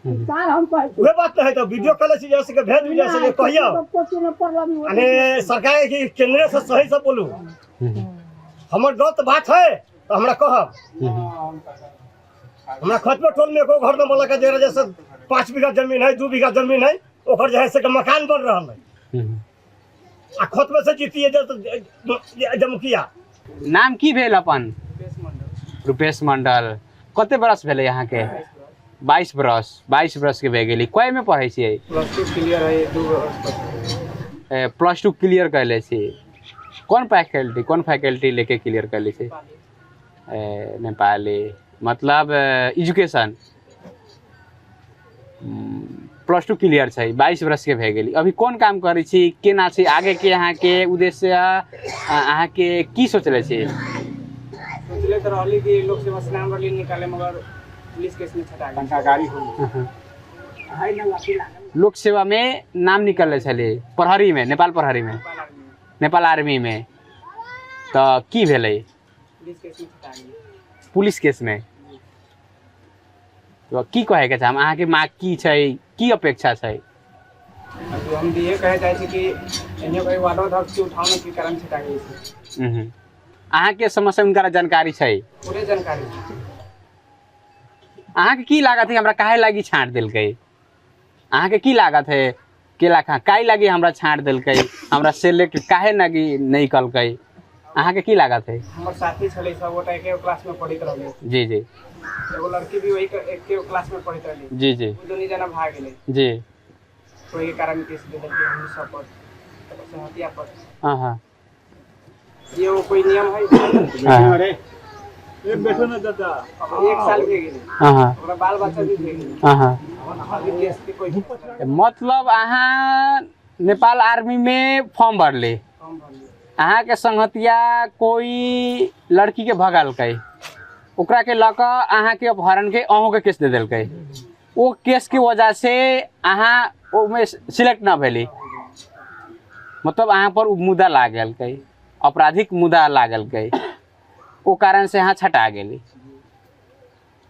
वे बात है तो वीडियो कॉल से जैसे के भेज जैसे के कहियो अने सरकार की केंद्र से सही से बोलू हमर गलत बात है तो हमरा कहब हमरा खतबे टोल में एको घर में बोला के जरा जैसे 5 बीघा जमीन है 2 बीघा जमीन है ओकर जैसे के मकान बन रहल है आ खतबे से जीतिए जे मुखिया नाम की भेल अपन रुपेश मंडल कते बरस भेले यहाँ के 22 बरस के भए गेली कय में पढ़ै छियै +2 क्लियर है 2 वर्ष +2 क्लियर कैले छी कौन फैकल्टी लेके क्लियर कैले छी नेपाली मतलब एजुकेशन +2 क्लियर छै 22 बरस के भए गेली अभी कौन काम करै छी केना छी आगे के यहाँ के उद्देश्य अहाँ के की सोचले छी सोचले तो रहली कि लोक सेवा से नाम रली निकाले मगर पुलिस केस में छटा गई गाड़ी हो हाय ना लाठी लागल लोक सेवा में नाम निकलले छले प्रहरी में नेपाल प्रहरी में नेपाल आर्मी में तो की भेलै पुलिस केस में छटा गई पुलिस केस में तो की कहे के हम अहाँ के मांग की छै की अपेक्षा छै अब हम ये कहे चाहे छी कि एने कोई वादा धक के उठाने के कारण छटा गई छै अहाँ के समस्या उनका जानकारी छै पूरे जानकारी अहाँ के की लागत है हमरा काहे लागी छांट देलकै अहाँ के की लागत है केला खा काहे लागी हमरा छांट देलकै हमरा सेलेक्ट काहे लागी नहीं कलकै अहाँ के की लागत है हमर साथी छले सब गोटा एक क्लास में पढ़ित रहले जी जी एगो लड़की भी वही एक क्लास में पढ़ित रहली जी जी वो दोनों जना भाग गेले जी कोई के कारण केस दे देलके हम सब पर सहमतिया पर हां हां ये वो कोई नियम है अरे ये बैठो ना दादा अब 1 साल भे गेले हां हां हमरा बाल बच्चा भी भे गेले हां हां अभी केस के कोई मतलब अहाँ नेपाल आर्मी में फॉर्म भरले कम भरले अहाँ के संगतिया कोई लड़की के भगालकै ओकरा के लक अहाँ के अपहरण के अहू के केस दे देलकै वो केस के वजह से अहाँ ओमे सिलेक्ट ना भेली मतलब अहाँ पर मुद्दा लाग गेलकै आपराधिक मुद्दा लागलकै ओ कारण से अहाँ छटा गेली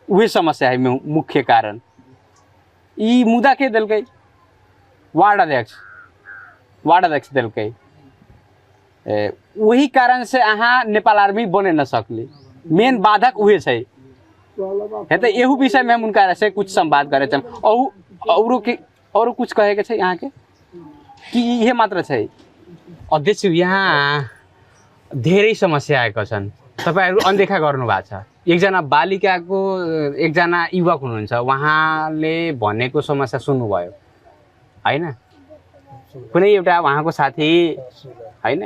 वही समस्या है मुख्य कारण ई मुद्दा के देलकै वार्ड अध्यक्ष देलकै वही कारण से अहाँ नेपाल आर्मी बने न सकली मेन बाधक उहे छै है तो एहू विषय में हम उनका से कुछ संवाद करे छन और कुछ कहे के छै यहाँ के कि इहे मात्र छै अध्यक्ष यहाँ धेरै समस्या आएका छन् तपाईहरु अनदेखा गर्नु भएको छ एकजना बालिकाको एकजना युवक हुनुहुन्छ उहाँले भनेको समस्या सुन्नुभयो हैन कुनै एउटा उहाँको साथी हैन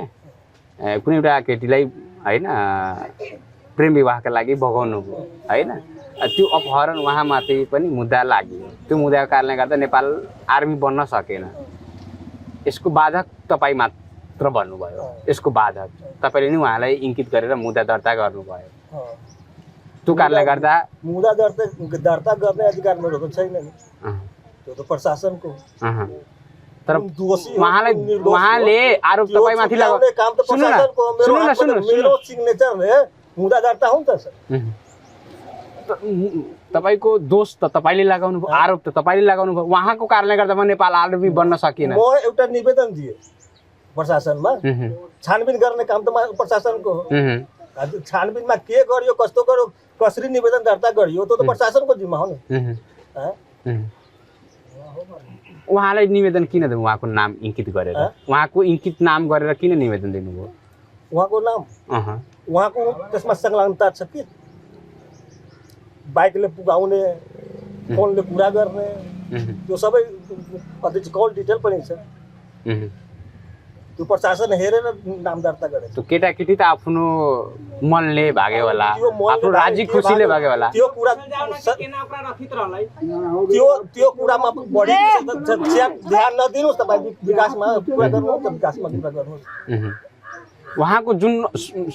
कुनै एउटा केटीलाई हैन प्रेम विवाहका लागि भगाउनु हैन त्यो अपहरण उहाँमाथि पनि मुद्दा लाग्यो त्यो मुद्दाको कारणले गर्दा नेपाल आर्मी बन्न सकेन यसको बाधक तपाई मात्र भन्नुभयो यसको बाधक तपाईले नि उहाँलाई इंकित गरेर मुद्दा दर्ता गर्नुभयो त्यो कारणले गर्दा मुद्दा दर्ता गर्ने अधिकार मेरो त छैन नि त्यो त प्रशासनको तर उहाँले आरोप तपाईमाथि लगाउने काम त प्रशासनको मेरो सिग्नेचरले मुद्दा दर्ता हुन्छ सर तपाईको दोष त तपाईले लगाउनु भयो आरोप त तपाईले लगाउनु भयो उहाँको कारणले गर्दा म नेपाल आर्मी बन्न सकिन म एउटा निवेदन दिए प्रशासनमा छानबिन गर्ने काम त प्रशासनको हो छानबिनमा के गरियो कस्तो गर्यो कसरी निवेदन दर्ता गरियो त्यो त प्रशासनको जिम्मा हो नि उहाँलाई निवेदन किन दिनु उहाँको नाम इंकित गरेर उहाँको इंकित नाम गरेर किन निवेदन दिनुभयो उहाँको नाम उहाँको त्यसमा संलग्नता छ कि बाइकले पुगाउने फोनले कुरा गर्ने त्यो सबै अध्यक्ष कल डिटेल पनि छ त्यो प्रशासन हेरेर नाम दर्ता गरेछ त्यो केटाकेटी त आफ्नो मनले भाग्यो होला त्यो मनले आफ्नो राजी भाग्यो, खुसीले भाग्यो होला त्यो कुरा त्यो कुरामा बढी ध्यान नदिनुहोस् तपाईँ विकासमा कुरा गर्नुहोस् त विकासमा कुरा गर्नुहोस् उहाँको जुन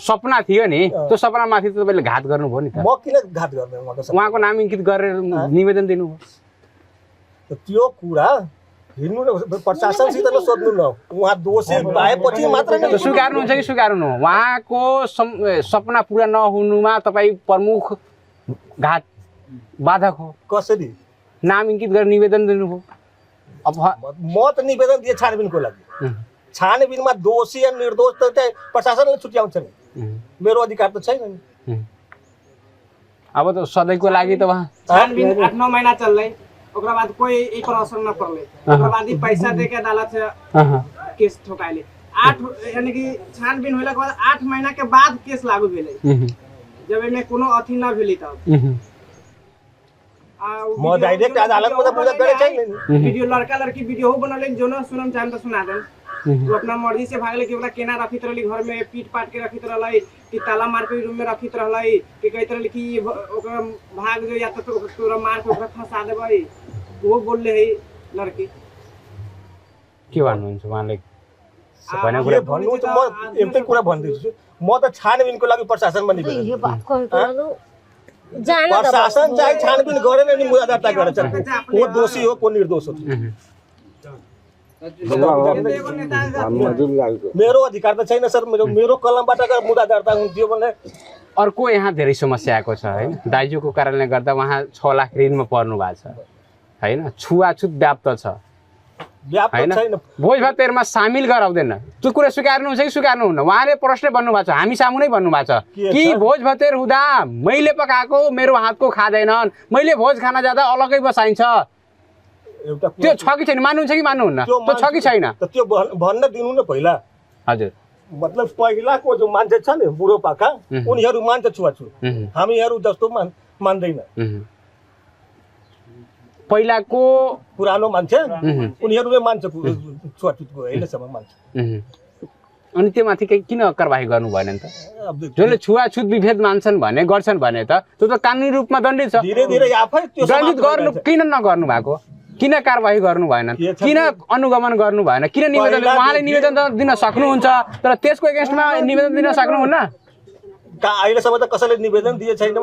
सपना थियो नि त्यो सपनामाथि त तपाईँले घात गर्नुभयो नि त म किन घात गर्ने उहाँको नाम इङ्कित गरेर निवेदन दिनुभयो त्यो कुरा हिँड्नु न प्रशासनसित न सोध्नु न उहाँ दोषी भएपछि मात्र त्यो स्वीकार्नुहुन्छ कि स्वीकार्नु उहाँको सपना पुरा नहुनुमा तपाईँ प्रमुख घात बाधक हो कसरी नाम इङ्कित गरेर निवेदन दिनुभयो अब म त निवेदन दिए छानबिनको लागि छानबिनमा दोषी या निर्दोष त प्रशासनले छुट्याउँछ नि मेरो अधिकार त छैन नि अब त सधैँको लागि त उहाँ छानबीन 8-9 महीना चललै ओकरा बाद कोई एक पर असर न पड़ले ओकरा बाद ही पैसा दे के अदालत से केस ठोकाइले 8 यानी कि छानबीन होला के बाद 8 महीना के बाद केस लागू भेलै जब एमे कोनो अथी न भेलै तब म डाइरेक्ट अदालत में पूजा करे छैन वीडियो लड़का लड़की वीडियो बनले जो न सुनम चाहम त सुना देन वो अपना मर्जी से भागले कि ओकरा केना रखित रहली घर में पीट पाट के रखित रहलै कि ताला मार के रूम में रखित रहलै कि कहत रहली कि ओकरा भाग जो या त तोरा मार के ओकरा फंसा देबै वो बोलले है लड़की के भन्नुहुन्छ उहाँले भन्नु त म एउटै कुरा भन्दैछु म त छानबिनको लागि प्रशासनमा निवेदन ये बात कहो जाने प्रशासन चाहिँ छानबिन गरेर नि मुद्दा दर्ता गरेछ को दोषी हो को निर्दोष हो मेरो अधिकार त छैन सर मेरो कलमबाट मुद्दा दर्ता हुन्थ्यो भने अर्को यहाँ धेरै समस्या आएको छ है दाइजोको कारणले गर्दा उहाँ 6 लाख ऋणमा पर्नु भएको छ हैन छुवाछुत व्याप्त छ हैन भोज भातमा सामेल गराउँदैन त्यो कुरा स्वीकार्नुहुन्छ कि स्वीकार्नुहुन्न उहाँले प्रश्न भन्नु भएको छ हामी सामु नै भन्नु भएको छ कि भोज भातेर हुँदा मैले पकाएको मेरो हातको खाँदैनन् मैले भोज खान जाँदा अलगै बसाइन्छ त्यो छ कि छैन मान्नुहुन्छ कि मान्नुहुन्न त्यो छ कि छैन त्यो भन्न दिनु न पहिला हजुर मतलब पहिलाको जो मान्छे छ नि बुढो पाका उनीहरू मान्छ छुवाछुत हामीहरू जस्तो मान्दैन पहिलाको पुरानो मान्छे उनीहरूले मान्छ छुवाछुतको अहिलेसम्म मान्छ अनि त्यो माथि किन कारबाही गर्नु भएन नि त जसले छुवाछुत विभेद मान्छन् भने गर्छन् भने त त्यो त कानुनी रूपमा दण्डित छ धीरे धीरे आफै त्यो दण्डित गर्नु किन नगर्नु भएको किन कारबाही गर्नु भएन किन अनुगमन गर्नु भएन किन निवेदन उहाँले निवेदन दिन सक्नुहुन्छ तर त्यसको एगेन्स्टमा निवेदन दिन सक्नुहुन्न अहिलेसम्म त कसैले निवेदन दिए छैन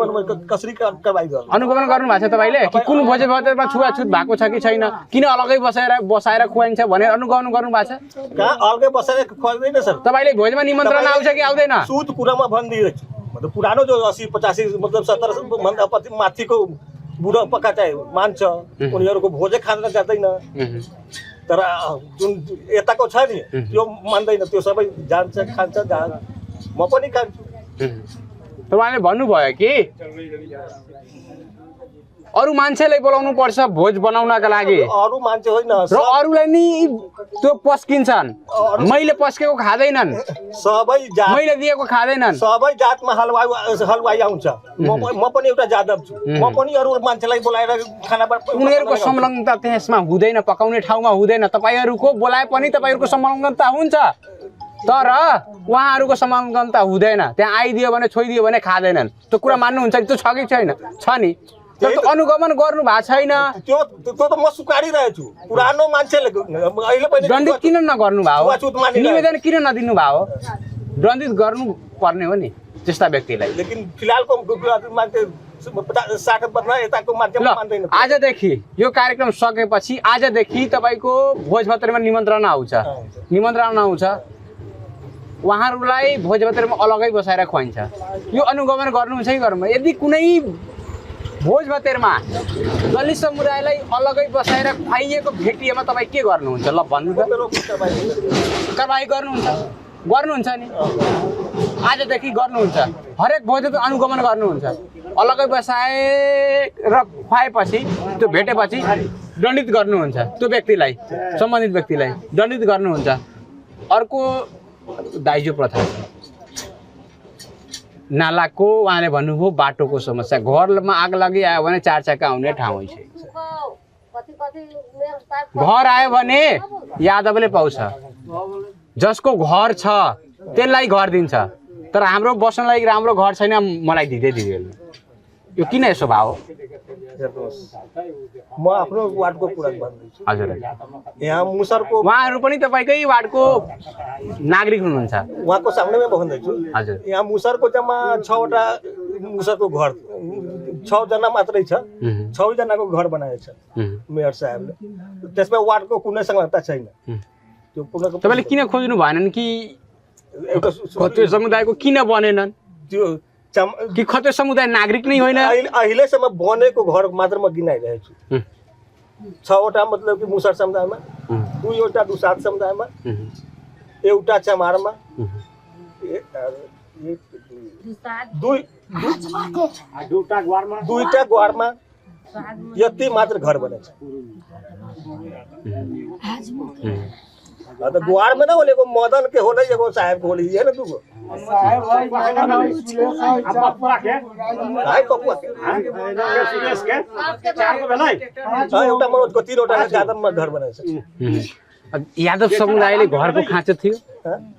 कसरी कारबाही गर्नु अनुगमन गर्नु भएको छ तपाईँले कि कुन भोज भातमा छुवाछुत भएको छ कि छैन किन अलगै बसाएर खुवाइन्छ भनेर अनुगमन गर्नु भएको छ कहाँ अलगै बसाएर खुवाइदैन सर तपाईँले भोजमा निमन्त्रण आउँछ कि आउँदैन सुत कुरामा भनिदिएछु मतलब पुरानो जो 80-85 मतलब 70 भन्दा माथिको बुढो पक्का चाहिँ मान्छ उनीहरूको भोजै खान जाँदैन तर जुन यताको छ नि त्यो मान्दैन त्यो सबै जान्छ खान्छ म पनि खान्छु उहाँले भन्नुभयो कि अरू मान्छेलाई बोलाउनु पर्छ भोज बनाउनका लागि अरू मान्छे होइन र अरूलाई नि त्यो पस्किन्छन् मैले पस्केको खाँदैनन् सबै जात मैले दिएको खाँदैनन् सबै जातमा हलवाई आउँछ म पनि एउटा जादव छु म पनि अरू मान्छेलाई बोलाएर खाना उनीहरूको संलग्नता त्यसमा हुँदैन पकाउने ठाउँमा हुँदैन तपाईहरूको बोलाए पनि तपाईहरूको संलग्नता हुन्छ तर उहाँहरूको संलग्नता हुँदैन त्यहाँ आइदियो भने छोइदियो भने खाँदैनन् त्यो कुरा मान्नुहुन्छ कि त्यो छ कि छैन छ नि त्यो अनुगमन गर्नु भएको छैन त्यो त म स्वीकारिरहेछु पुरानो मान्छेले अहिले पनि दण्डित किन नगर्नु भयो निवेदन किन नदिनु भयो दण्डित गर्नु पर्ने हो नि त्यस्ता व्यक्तिलाई लेकिन फिलहालको मान्छे 60 वर्ष यताको मान्छे मान्दैन आजदेखि यो कार्यक्रम सकेपछि आजदेखि तपाईको भोज भातमा निमन्त्रण आउँछ उहाँहरूलाई भोज भातमा अलगै बसाएर खुवाइन्छ यो अनुगमन गर्नुहुन्छ कि गर्नु यदि कुनै भोज भातमा दलित समुदायलाई अलगै बसाएर खुवाइएको भेटिएमा तपाईँ के गर्नुहुन्छ ल भन्नु त कारबाही गर्नुहुन्छ नि आजदेखि गर्नुहुन्छ हरेक भोज भात अनुगमन गर्नुहुन्छ अलगै बसाएर खुवाएपछि त्यो भेटेपछि दण्डित गर्नुहुन्छ त्यो व्यक्तिलाई सम्बन्धित व्यक्तिलाई दण्डित गर्नुहुन्छ अर्को दाइजो प्रथा नालाको उहाँले भन्नुभयो बाटोको समस्या घरमा आग लागि आयो भने 4 चक्का आउने ठाउँ छैन घर आयो भने यादवले पाउँछ, जसको घर छ त्यसलाई घर दिन्छ, तर हाम्रो बस्नलाई राम्रो घर छैन मलाई दिँदैन। यो किन यसो भाव? म आफ्नो वार्डको कुरा भन्दैछु। हजुर, यहाँ मुसरको उहाँहरू पनि तपाईँकै वार्डको नागरिक हुनुहुन्छ। उहाँको सामनेमै भन्दैछु। हजुर, यहाँ मुसरको जम्मा 6वटा मुसरको घर, 6 जना मात्रै छ। 6 जनाको घर बनाएको छ मेयर साहबले। त्यसमा वार्डको कुनै संलग्नता छैन। त्यो तपाईँले किन खोज्नु भएनन् कि एउटा खत्वे समुदायको किन बनेनन्? त्यो कि खत्वे समुदाय नागरिक नै होइन? अहिलेसम्म बनेको घर मात्र म गिनाइरहेको छु। 6वटा मतलब कि मुसर समुदायमा, 2वटा दुसाद समुदायमा, एउटा चमारमा, दुईटा ग्वारमा, यति मात्र घर बनेको छ। ग्वारमा न बोलेको मदन के होला, एगो साहेब को होली है ना दुगो एउटा मनोजको 3वटा गादममा घर बनाएछ। यादव समुदायले घरको खाँचो थियो,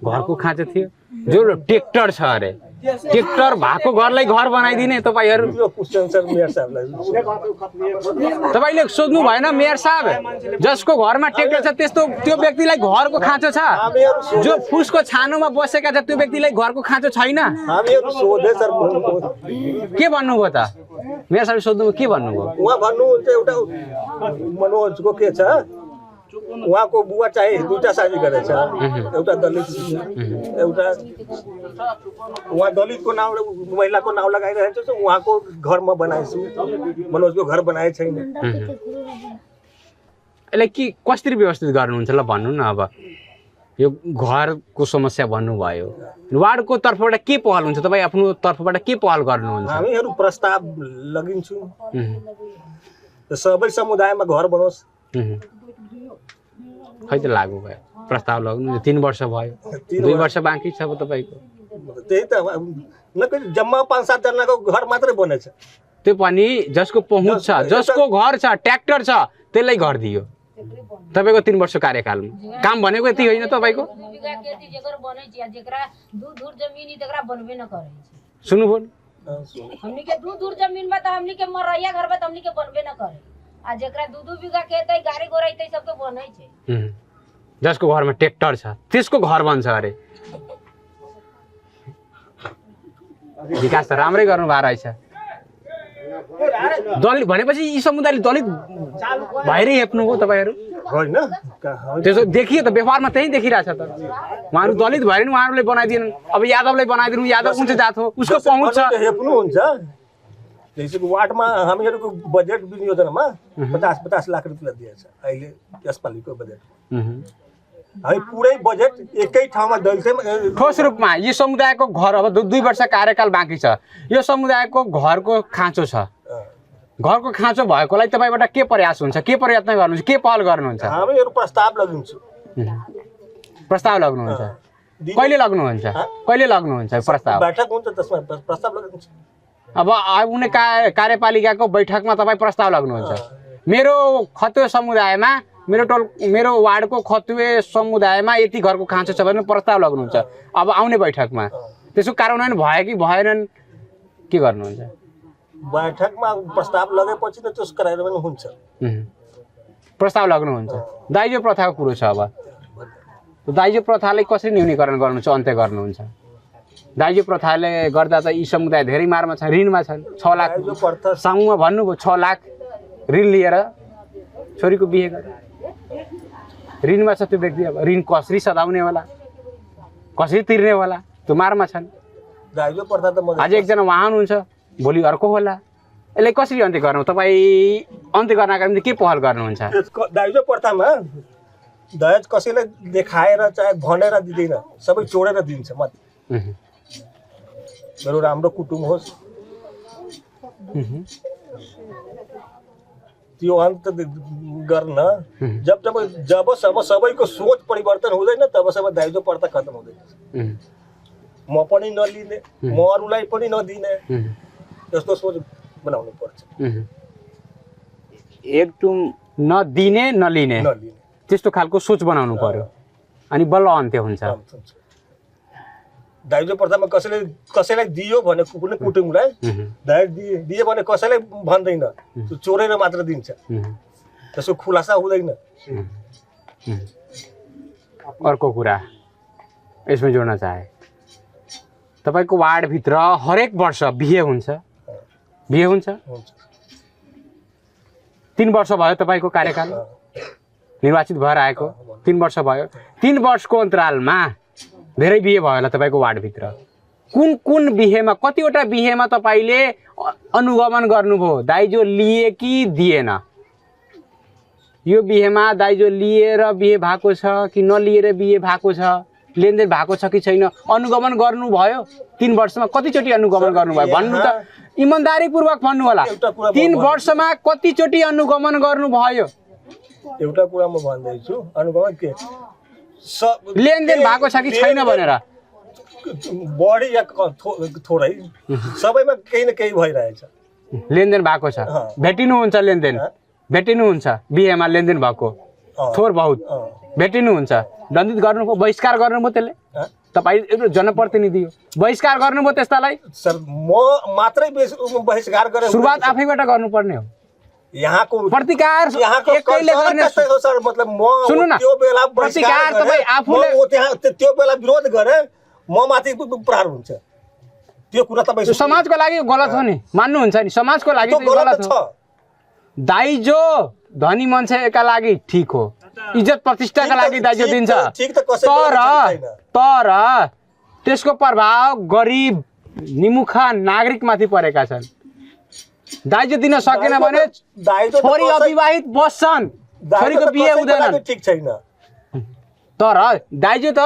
घरको खाँचो थियो। जो ट्र्याक्टर छ अरे, ट्र्याक्टर भएको घरलाई घर बनाइदिने तपाईँहरू? तपाईँले सोध्नु भएन मेयर साहब, जसको घरमा ट्र्याक्टर छ त्यस्तो त्यो व्यक्तिलाई घरको खाँचो छ? जो फुसको छानोमा बसेका छ त्यो व्यक्तिलाई घरको खाँचो छैन? के भन्नुभयो त मेयर साहब? सोध्नु के भन्नुभयो? उहाँ भन्नुहुन्छ एउटा मनोजको के छ, उहाँको बुवा चाहिँ 2टा शादी गरेछ। एउटा दलित, एउटा उहाँ दलितको नाम, महिलाको नाम लगाइरहेको छ। उहाँको घरमा बनाएछु, मनोजको घर बनाए छैन। यसलाई के कसरी व्यवस्थित गर्नुहुन्छ ल भन्नु न। अब यो घरको समस्या भन्नुभयो, वार्डको तर्फबाट के पहल हुन्छ? तपाईँ आफ्नो तर्फबाट के पहल गर्नुहुन्छ? हामीहरू प्रस्ताव लगिन्छौँ सबै समुदायमा घर बनोस्। खै त लागू भयो प्रस्ताव लाग्नु? 3 वर्ष भयो, 2 वर्ष बाँकी छ अब तपाईँको। त्यही त जम्मा 5-7 जनाको घर मात्रै बनेछ। त्यो पनि जसको पहुँच छ, जसको घर छ, ट्र्याक्टर छ, त्यसलाई घर दियो तपाईँको 3 वर्ष कार्यकालमा। काम भनेको यति होइन तपाईँको? सुन्नुभयो? हमनी के दूर जमीन में तो हमनी के मरैया घर में तो हमनी के बनबे न करे। आ जेकरा 2 बीघा खेत है, गाड़ी गोरा है, सबके बनै छै। जसको घरमा ट्र्याक्टर छ त्यसको घर बन्छ अरे। विकास त राम्रै गर्नु भएको रहेछ। दलित भनेपछि यी समुदायले दलित भएरै हेप्नु हो तपाईँहरू? होइन, त्यसो देखियो त, व्यवहारमा त्यही देखिरहेछ त। उहाँहरू दलित भएर नि उहाँहरूले बनाइदिनु। अब यादवलाई बनाइदिनु, यादव कुन चाहिँ जात हो, उसको पहुँच छ। हेप्नु हुन्छ। जैसे वार्डमा हामीहरूको बजेट विनियोजनमा 50-50 लाख रुपियाँ दिएछ अहिले यसपालिको बजेट। हामी पुरै बजेट एकै ठाउँमा दलितैमा ठोस रूपमा यो समुदायको घर, अब 2 वर्ष कार्यकाल बाँकी छ, यो समुदायको घरको खाँचो छ। घरको खाँचो भएकोलाई तपाईँबाट के प्रयास हुन्छ, के प्रयत्न गर्नुहुन्छ, के पहल गर्नुहुन्छ? हामीहरू प्रस्ताव लगिन्छौँ। प्रस्ताव लग्नुहुन्छ? कहिले लग्नुहुन्छ? कहिले लग्नुहुन्छ प्रस्ताव? बैठक हुन्छ त्यसमा प्रस्ताव लगिन्छ। अब आउने कार्यपालिकाको बैठकमा तपाईँ प्रस्ताव लग्नुहुन्छ? मेरो खत्वे समुदायमा, मेरो वार्डको खत्वे समुदायमा यति घरको खाँचो छ भने प्रस्ताव लग्नुहुन्छ। अब आउने बैठकमा त्यसको कार्यान्वयन भयो कि भएनन्, के गर्नुहुन्छ? बैठकमा प्रस्ताव लगेपछि त त्यसको कार्यान्वयन हुन्छ। प्रस्ताव लग्नुहुन्छ? दाइजो प्रथाको कुरो छ। अब दाइजो प्रथालाई कसरी न्यूनीकरण गर्नुहुन्छ, अन्त्य गर्नुहुन्छ? दाइजो प्रथाले गर्दा त यी समुदाय धेरै मारमा छन्, ऋणमा छन्। 6 लाख समूहमा भन्नुभयो, 6 लाख ऋण लिएर छोरीको बिहे गरे। ऋणमा छ त्यो व्यक्ति। अब ऋण कसरी सदाउने होला, कसरी तिर्ने होला, त्यो मारमा छन्। दाइजो प्रथा त आज एकजना उहाँ हुनुहुन्छ, भोलि अर्को होला। यसलाई कसरी अन्त्य गर्नु? तपाईँ अन्त्य गर्नका निम्ति के पहल गर्नुहुन्छ? दाइजो प्रथामा दहेज कसैलाई देखाएर चाहे भनेर दिँदैन, सबै चोडेर दिन्छ। मत मेरो राम्रो कुटुम्ब होस्, त्यो अन्त गर्न जबसम्म सबैको सोच परिवर्तन हुँदैन तबसम्म दाइजो प्रथा खत्म हुँदैन। म पनि नलिने, म अरूलाई पनि नदिने, त्यस्तो सोच बनाउनु पर्छ। एक टुम नदिने नलिने नलिने त्यस्तो खालको सोच बनाउनु पर्यो अनि बल्ल अन्त्य हुन्छ। दाइजो प्रथामा कसैलाई दियो भने कुनै कुटुम्बलाई दाइजो दियो भने कसैलाई भन्दैन, त्यो चोरेर मात्र दिन्छ, त्यसको खुलासा हुँदैन। अर्को कुरा यसमा जोड्न चाहे, तपाईँको वार्डभित्र हरेक वर्ष बिहे हुन्छ? 3 वर्ष भयो तपाईँको कार्यकाल निर्वाचित भएर आएको, 3 वर्ष भयो। 3 वर्षको अन्तरालमा धेरै बिहे भयो होला तपाईँको वार्डभित्र। कुन बिहेमा, कतिवटा बिहेमा तपाईँले अनुगमन गर्नुभयो दाइजो लिए कि दिएन? यो बिहेमा दाइजो लिएर बिहे भएको छ कि नलिएर बिहे भएको छ, लेनदेन भएको छ कि छैन, अनुगमन गर्नुभयो? 3 वर्षमा कतिचोटि अनुगमन गर्नुभयो भन्नु त इमानदारीपूर्वक भन्नु होला। 3 वर्षमा कतिचोटि अनुगमन गर्नुभयो? एउटा कुरा म भन्दैछु, अनुगमन के लेनदेन भएको छ कि छैन भनेर। बढी या थोरै सबैमा केही न केही भइरहेछ। लेनदेन भएको छ, भेटिनुहुन्छ लेनदेन, भेटिनुहुन्छ बिहेमा लेनदेन भएको थोर बहुत भेटिनुहुन्छ, दण्डित गर्नुभयो, बहिष्कार गर्नुभयो, त्यसले तपाईँ एउटा जनप्रतिनिधि हो, बहिष्कार गर्नुभयो त्यस्तालाई? सर म मात्रै बहिष्कार गरेँ, सुरुवात आफैबाट गर्नुपर्ने हो। यहाँको प्रतिकार एकैले गर्ने सर, मतलब म सुन्नु न, त्यो बेला प्रतिकार तपाईँ आफूले त्यो बेला विरोध गरे म माथि प्रहार हुन्छ, त्यो कुरा तपाईँ समाजको लागि गलत हो नि, मान्नुहुन्छ नि? समाजको लागि गलत हो। दाइजो धनी मान्छेका लागि ठिक हो, इज्जत प्रतिष्ठाका लागि दाइजो दिन्छ, तर त्यसको प्रभाव गरिब निमुखा नागरिकमाथि परेका छन्। दाइजो दिन सकेन भने छोरी अविवाहित बस्छन्, छोरीको बिहे हुँदैन, ठिक छैन। तर दाइजो त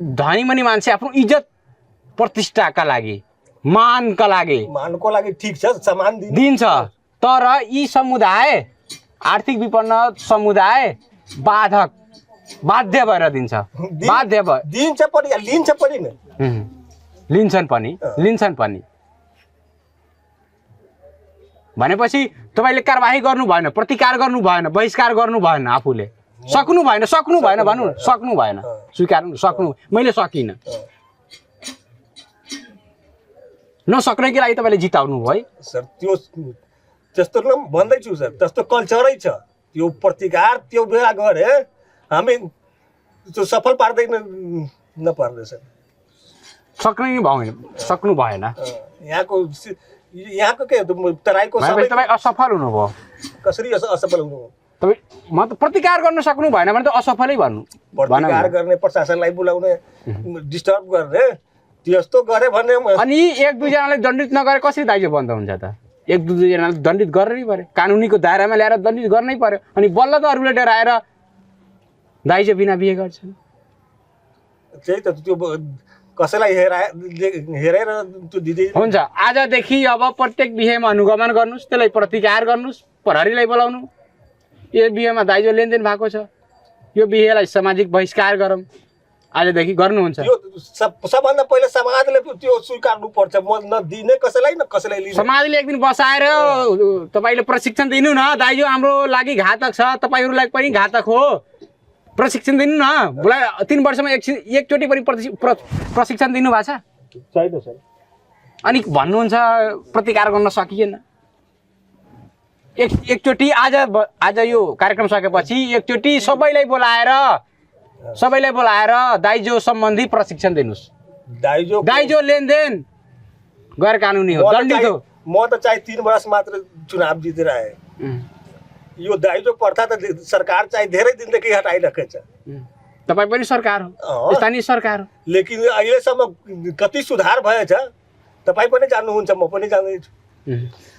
धनी मनी मान्छे आफ्नो इज्जत प्रतिष्ठाका लागि, मानको लागि ठिक छ, सम्मान दिन्छ। तर यी समुदाय, आर्थिक विपन्न समुदाय बाध्य भएर दिन्छ, बाध्य भयो, दिन्छ पनि लिन्छ पनि न, लिन्छन् पनि। भनेपछि तपाईँले कारबाही गर्नु भएन, प्रतिकार गर्नु भएन, बहिष्कार गर्नु भएन, आफूले सक्नु भएन भनौँ न, सक्नु भएन, स्वीकार सक्नु, मैले सकिनँ, नसक्नकै लागि तपाईँले जिताउनु भयो। सर त्यो त्यस्तो भन्दैछु सर, त्यस्तो कल्चरै छ, त्यो प्रतिकार त्यो बेला गरे हामी त्यो सफल पार्दैन नपार्दै सर, सक्नु भएन। यहाँको के तराईको तपाईँ असफल हुनुभयो। कसरी असफल हुनुभयो? तपाईँ म त प्रतिकार गर्न सक्नु भएन भने त असफलै भन्नु। प्रतिकार गर्ने, प्रशासनलाई बोलाउने, डिस्टर्ब गर्ने, त्यस्तो गरे भने अनि 1-2 जनालाई दण्डित नगरे कसरी दाइजो बन्द हुन्छ त? 1-2 जनालाई दण्डित गर्नै पर्यो, कानुनीको दायरामा ल्याएर दण्डित गर्नै पर्यो, अनि बल्ल त अरूले डराएर दाइजो बिना बिहे गर्छन्। त्यही त, त्यो कसैलाई हेरेर त्यो दिँदै हुन्छ। आजदेखि अब प्रत्येक बिहेमा अनुगमन गर्नुहोस्, त्यसलाई प्रतिकार गर्नुहोस्, प्रहरीलाई बोलाउनु, यो बिहेमा दाइजो लेनदेन भएको छ, यो बिहेलाई सामाजिक बहिष्कार गरौँ, आजदेखि गर्नुहुन्छ। सबभन्दा पहिला समाजले त्यो स्वीकार्नु पर्छ, म नदिने कसैलाई न कसैलाई लिने। समाजले एक दिन बसाएर तपाईँले प्रशिक्षण दिनु न, दाइजो हाम्रो लागि घातक छ, तपाईँहरूलाई पनि घातक हो, प्रशिक्षण दिनु न। बोला 3 वर्षमा एकचोटि पनि प्रशिक्षण दिनु भएको छ? छैन सर। अनि भन्नुहुन्छ प्रतिकार गर्न सकिएन। एकचोटि आज यो कार्यक्रम सकेपछि एकचोटि सबैलाई बोलाएर दाइजो सम्बन्धी प्रशिक्षण दिनुहोस्। दाइजो लेनदेन गैर कानुनी हो, दण्डित हो। म त चाहे 3 वर्ष मात्र चुनाव जितेर आएँ, यो दाइजो प्रथा त सरकार चाहिँ धेरै दिनदेखि हटाइरहेको छ। तपाईँ पनि सरकार हो, स्थानीय सरकार हो, लेकिन अहिलेसम्म कति सुधार भएछ तपाईँ पनि जान्नुहुन्छ, म पनि जान्दैछु।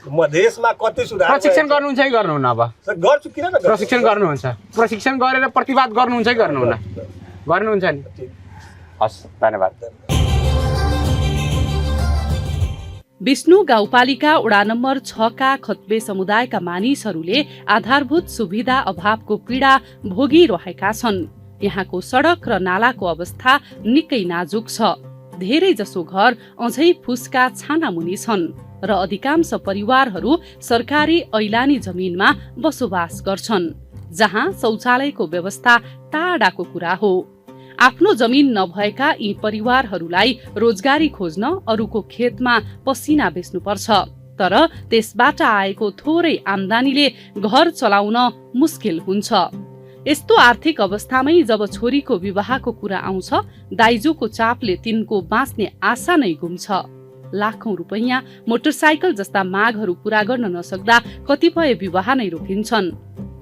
मधेसमा कति सुधार। प्रशिक्षण गर्नुहुन्छ कि गर्नुहुन्न? अब गर्छु, किन न प्रशिक्षण गर्नुहुन्छ, प्रशिक्षण गरेर प्रतिवाद गर्नुहुन्छ कि गर्नुहुन्न? गर्नुहुन्छ नि। हस्, धन्यवाद। विष्णु गाउँपालिका वडा नम्बर 6 का खत्बे समुदायका मानिसहरूले आधारभूत सुविधा अभावको पीडा भोगिरहेका छन्। यहाँको सडक र नालाको अवस्था निकै नाजुक छ। धेरै जसो घर अझै फुसका छानामुनि छन्। र अधिकांश परिवारहरू सरकारी ऐलानी जमिनमा बसोबास गर्छन्, जहाँ शौचालयको व्यवस्था टाढाको कुरा हो। आफ्नो जमिन नभएका यी परिवारहरूलाई रोजगारी खोज्न अरूको खेतमा पसिना बेच्नुपर्छ, तर त्यसबाट आएको थोरै आम्दानीले घर चलाउन मुस्किल हुन्छ। यस्तो आर्थिक अवस्थामै जब छोरीको विवाहको कुरा आउँछ, दाइजोको चापले तिनको बाँच्ने आशा नै गुम्छ। लाखौं रुपैयाँ, मोटरसाइकल जस्ता मागहरू पूरा गर्न नसक्दा कतिपय विवाह नै रोकिन्छन्।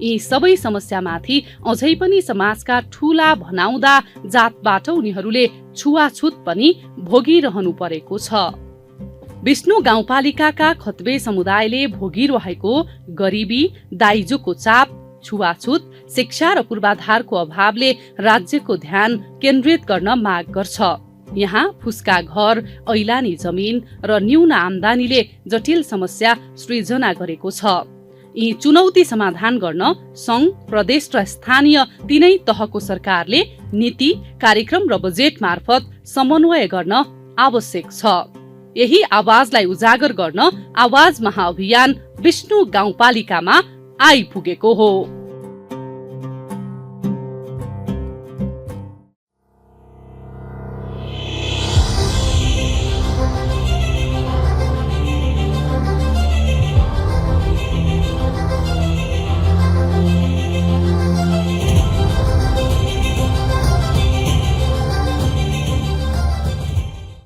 यी सबै समस्यामाथि अझै पनि समाजका ठूला भनाउँदा जातबाट उनीहरूले छुवाछुत पनि भोगिरहनु परेको छ। विष्णु गाउँपालिकाका खतबे समुदायले भोगिरहेको गरिबी, दाइजोको चाप, छुवाछुत, शिक्षा र पूर्वाधारको अभावले राज्यको ध्यान केन्द्रित गर्न माग गर्छ। यहाँ फुस्का घर, ऐलानी जमिन र न्यून आम्दानीले जटिल समस्या सृजना गरेको छ। यी चुनौती समाधान गर्न संघ, प्रदेश र स्थानीय तीनै तहको सरकारले नीति, कार्यक्रम र बजेट मार्फत समन्वय गर्न आवश्यक छ। यही आवाजलाई उजागर गर्न आवाज महाअभियान विष्णु गाउँपालिकामा आइपुगेको हो।